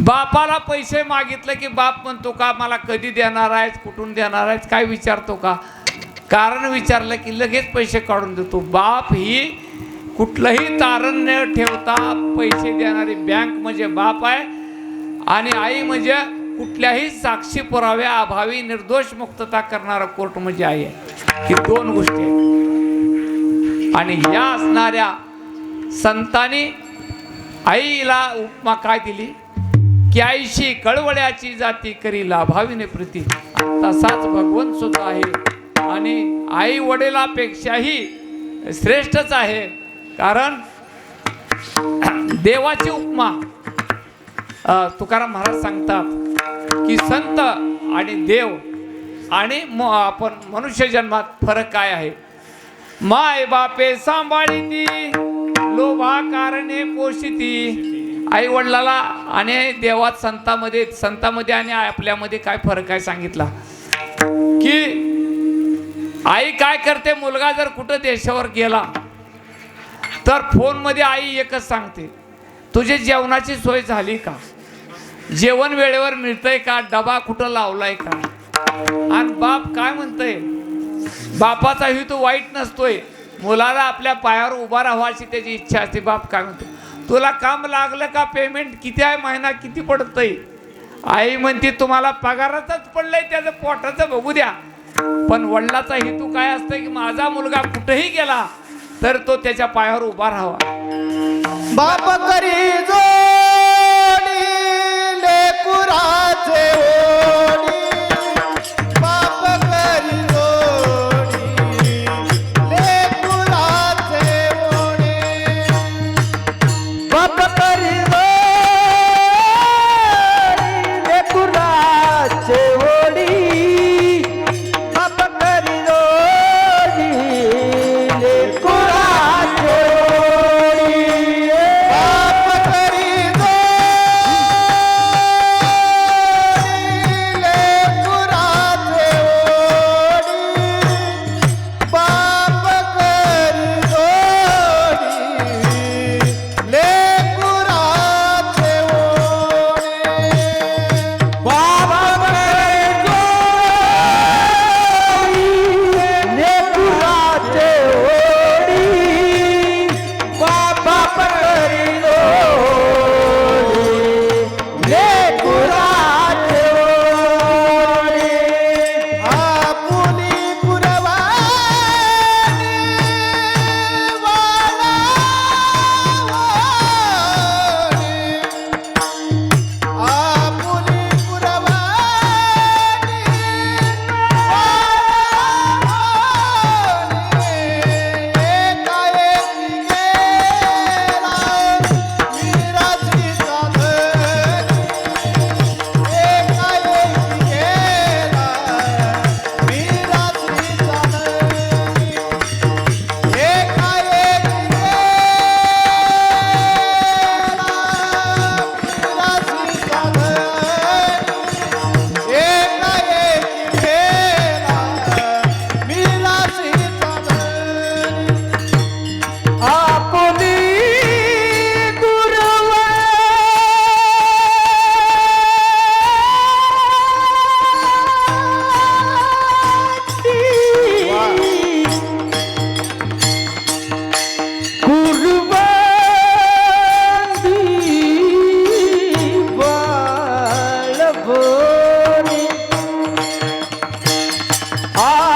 बापाला पैसे मागितलं की बाप म्हणतो का मला कधी देणार आहेस कुठून देणार आहेस काय विचारतो का. कारण विचारलं की लगेच पैसे काढून देतो. बाप ही कुठलंही तारण न ठेवता पैसे देणारी बँक म्हणजे बाप आहे. आणि आई म्हणजे कुठल्याही साक्षी पुराव्या अभावी निर्दोष मुक्तता करणारा कोर्ट म्हणजे आई आहे. ही दोन गोष्टी आहेत. आणि या असणाऱ्या संतांनी आईला उपमा काय दिली की आईशी कळवळ्याची जाती करी लाभावीने प्रीती. तसाच भगवंत सुद्धा आहे आणि आई वडिलापेक्षाही श्रेष्ठच आहे. कारण देवाची उपमा तुकाराम महाराज सांगतात की संत आणि देव आणि आपण मनुष्य जन्मात फरक काय आहे. माय बापे सांभाळीती लोभा कारणे पोषिती. आई वडिलाला आणि देवात संतामध्ये आणि आपल्यामध्ये काय फरक आहे सांगितला की आई काय करते. मुलगा जर कुठं देशावर गेला तर फोनमध्ये आई एकच सांगते तुझे जेवणाची सोय झाली का. जेवण वेळेवर मिळतंय का. डबा कुठं लावलाय का. आणि बाप काय म्हणतंय. बापाचा हेतू वाईट नसतोय. मुलाला आपल्या पायावर उभा राहावा अशी त्याची इच्छा असते. बाप काय म्हणतो तुला काम लागलं का. पेमेंट किती आहे महिना किती पडतंय आई म्हणते तुम्हाला पगाराचंच पडलंय त्याचं पोटाचं बघू द्या, पण वडिलाचा हेतू काय असतं की माझा मुलगा कुठेही गेला तर तो त्याच्या पायावर उभा राहावा. बाप करी जोडी लेकुराचे ओढी, बाप करी जोडी लेकुराचे ओढी, बाप करी जोडी लेकुराचे ओढी, बाप करी जोडी लेकुराचे ओढी. बाप करी जोडी लेकुराचे ओढी, बाप करी जोडी लेकुराचे ओढी. बाबा लेकुराचे ओढी, बाबा पकडी जोडी लेकुराचे ओढी. आपुली पुरवानी वालावानी, आपुली पुरवानी वालावानी, एकाएकी गेला वीराची चांदणी, एकाएकी गेला वीराची चांदणी, एकाएकी गेला वीराची चांदणी, आपुली कुर्बानी बाळभोणी, आपुली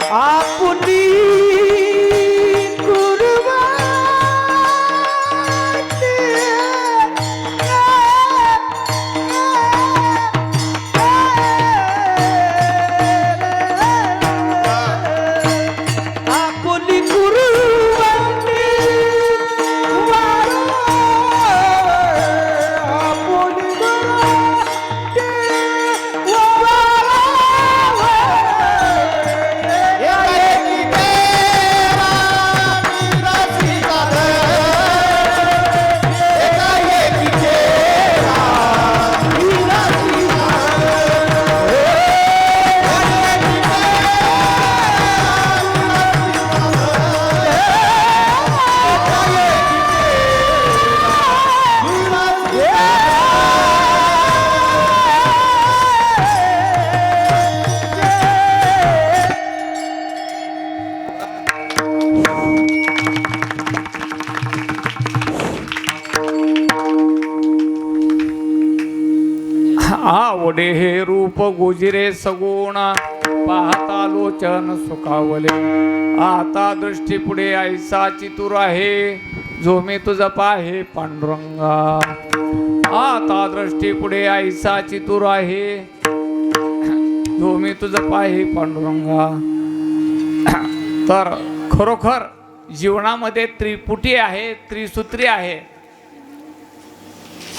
आपुली आपुली कुर्बानी आपुली एकाएकी गेला वीराची चांदणी, एकाएकी गेला वीराची आवडे हे रूप गुजिरे सगुण, पाहता लोचन सुखावले. आता दृष्टी पुढे ऐसा चितुर आहे, जो मी तुझा पाहे पांडुरंगा. आता दृष्टी पुढे ऐसा चितुर आहे, जो मी तुझा पाहे पांडुरंगा. तर खरोखर जीवनामध्ये त्रिपुटी आहे, त्रिसूत्री आहे.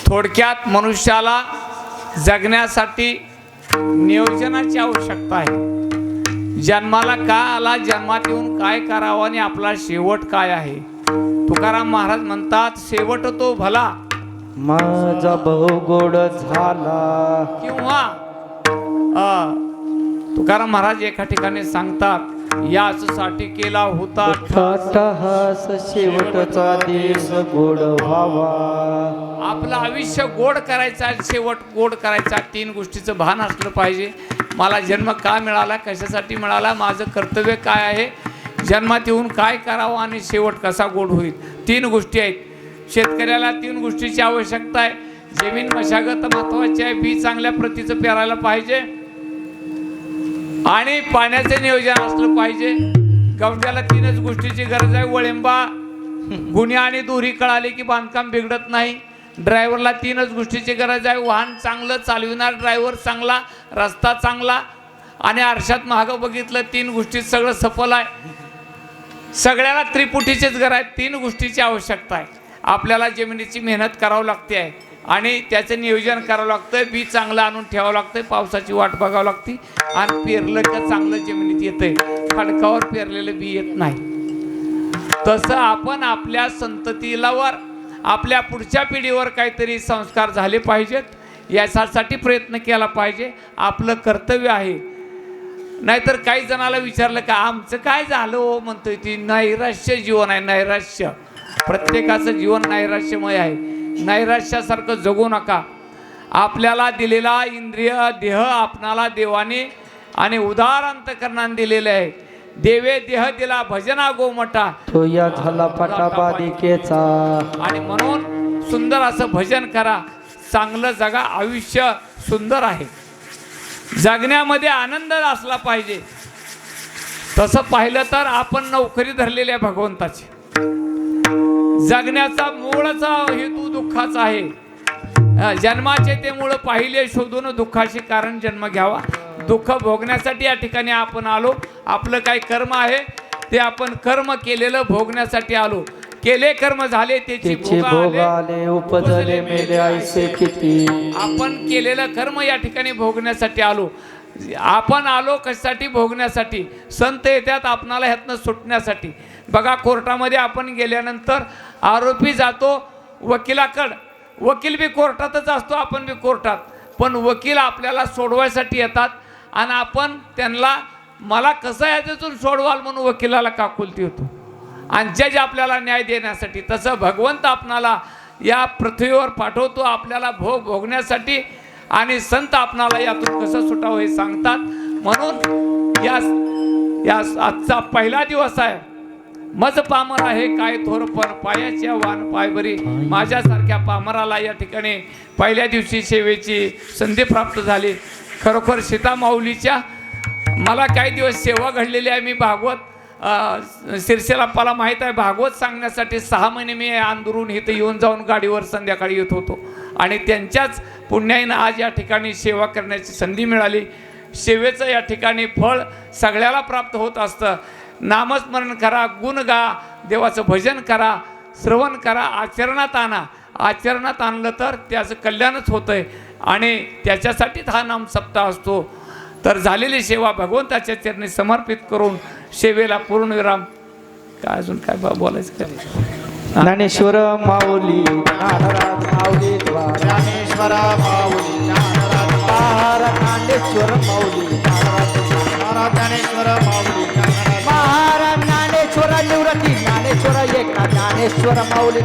थोडक्यात मनुष्याला जगण्यासाठी नियोजनाची आवश्यकता आहे. जन्माला का आला, जन्मात येऊन काय करावं आणि आपला शेवट काय आहे. तुकाराम महाराज म्हणतात, शेवट तो भला माझा बहु गोड झाला. किंवा तुकाराम महाराज एका ठिकाणी सांगतात, याचसाठी केला होता अट्टहास शेवटचा दिवस गोड व्हावा. आपलं आयुष्य गोड करायचा, शेवट गोड करायचा. 3 गोष्टीचं भान असलं पाहिजे. मला जन्म का मिळाला, कशासाठी मिळाला, माझं कर्तव्य काय आहे, जन्मात येऊन काय करावं आणि शेवट कसा गोड होईल. 3 गोष्टी आहेत. शेतकऱ्याला 3 गोष्टीची आवश्यकता आहे. जमीन मशागत महत्वाची आहे, बी चांगल्या प्रतीचं पेरायला पाहिजे आणि पाण्याचे नियोजन असलं पाहिजे. गवंड्याला 3च गोष्टीची गरज आहे. वळिंबा, गुन्हे आणि दोरी कळाली की बांधकाम बिघडत नाही. ड्रायव्हरला 3च गोष्टीची गरज आहे. वाहन चांगलं चालविणार ड्रायव्हर चांगला, रस्ता चांगला आणि आरशात मागं बघितलं 3 गोष्टीत सगळं सफल आहे. सगळ्याला त्रिपुटीचीच गरज आहे. 3 गोष्टीची आवश्यकता आहे. आपल्याला जमिनीची मेहनत करावं लागते आहे आणि त्याचं नियोजन करावं लागतं. बी चांगलं आणून ठेवावं लागतं, पावसाची वाट बघावं लागते आणि पेरलं का चांगलं जमिनीत येतंय. खडकावर पेरलेलं बी येत नाही. तसं आपण आपल्या संततीलावर, आपल्या पुढच्या पिढीवर काहीतरी संस्कार झाले पाहिजेत, यासाठी प्रयत्न केला पाहिजे. आपलं कर्तव्य आहे. नाहीतर काही जणाला विचारलं का आमचं काय झालं हो म्हणतोय, ती नैराश्य जीवन आहे. नैराश्य, प्रत्येकाचं जीवन नैराश्यमय आहे. नैराश्यासारखं जगू नका. आपल्याला दिलेला इंद्रिय देह आपणाला देवाने आणि उदार अंतकरणाने दिलेले आहे. देवे देह दिला भजना गोमटा, तो या झाला पटाबादिकेचा. आणि म्हणून सुंदर असं भजन करा, चांगलं जगा. आयुष्य सुंदर आहे, जगण्यामध्ये आनंद असला पाहिजे. तसं पाहिलं तर आपण नोकरी धरलेली आहे भगवंताची. जगण्याचा मूळचा हेतू दुःखाचा आहे. जन्माचे ते मूळ पाहिले शोधून दुःखाचे कारण जन्म घ्यावा. दुःख भोगण्यासाठी या ठिकाणी आपण आलो. आपलं काही कर्म आहे ते आपण कर्म केलेलं भोगण्यासाठी आलो. केले कर्म झाले त्याची भोग आले, उपजले मेले ऐसे किती. आपण केलेलं कर्म या ठिकाणी भोगण्यासाठी आलो. आपण आलो कशासाठी, भोगण्यासाठी. संत येतात आपणाला ह्यातनं सुटण्यासाठी. बघा, कोर्टामध्ये आपण गेल्यानंतर आरोपी जातो वकिलाकडं. वकील बी कोर्टातच असतो, आपण बी कोर्टात. पण वकील आपल्याला सोडवायसाठी येतात आणि आपण त्यांना मला कसं याच्यातून सोडवाल म्हणून वकिलाला काकुलती होतो. आणि जज आपल्याला न्याय देण्यासाठी. तसं भगवंत आपणाला या पृथ्वीवर पाठवतो आपल्याला भोग भोगण्यासाठी. आणि संत आपणाला यातून कसं सुटावं हे सांगतात. म्हणून या आजचा पहिला दिवस आहे. मज पामर आहे काय थोरपण, पायाच्या वान पायबरी. माझ्यासारख्या पामराला या ठिकाणी पहिल्या दिवशी सेवेची संधी प्राप्त झाली. खरोखर सीता माऊलीच्या मला काही दिवस सेवा घडलेली आहे. मी भागवत शिरसेलाप्पाला माहीत आहे, भागवत सांगण्यासाठी 6 महिने मी अंदरून इथं येऊन जाऊन गाडीवर संध्याकाळी येत होतो. आणि त्यांच्याच पुण्याईनं आज या ठिकाणी सेवा करण्याची संधी मिळाली. सेवेचं या ठिकाणी फळ सगळ्याला प्राप्त होत असतं. नामस्मरण करा, गुण गा, देवाचं भजन करा, श्रवण करा, आचरणात आणा. आचरणात आणलं तर त्याचं कल्याणच होतं आहे आणि त्याच्यासाठीच हा नाम सप्ताह असतो. तर झालेली सेवा भगवंताच्या चरणी समर्पित करून सेवेला पूर्णविराम. काय अजून काय बोलायचं का? ज्ञानेश्वर माऊली नाराज माऊली द्वार, ज्ञानेश्वर माऊली ज्ञानेश्वर माऊली ज्ञानेश्वर माऊली महाराज ज्ञानेश्वर निवृत्ती ज्ञानेश्वर एक ज्ञानेश्वर माऊली.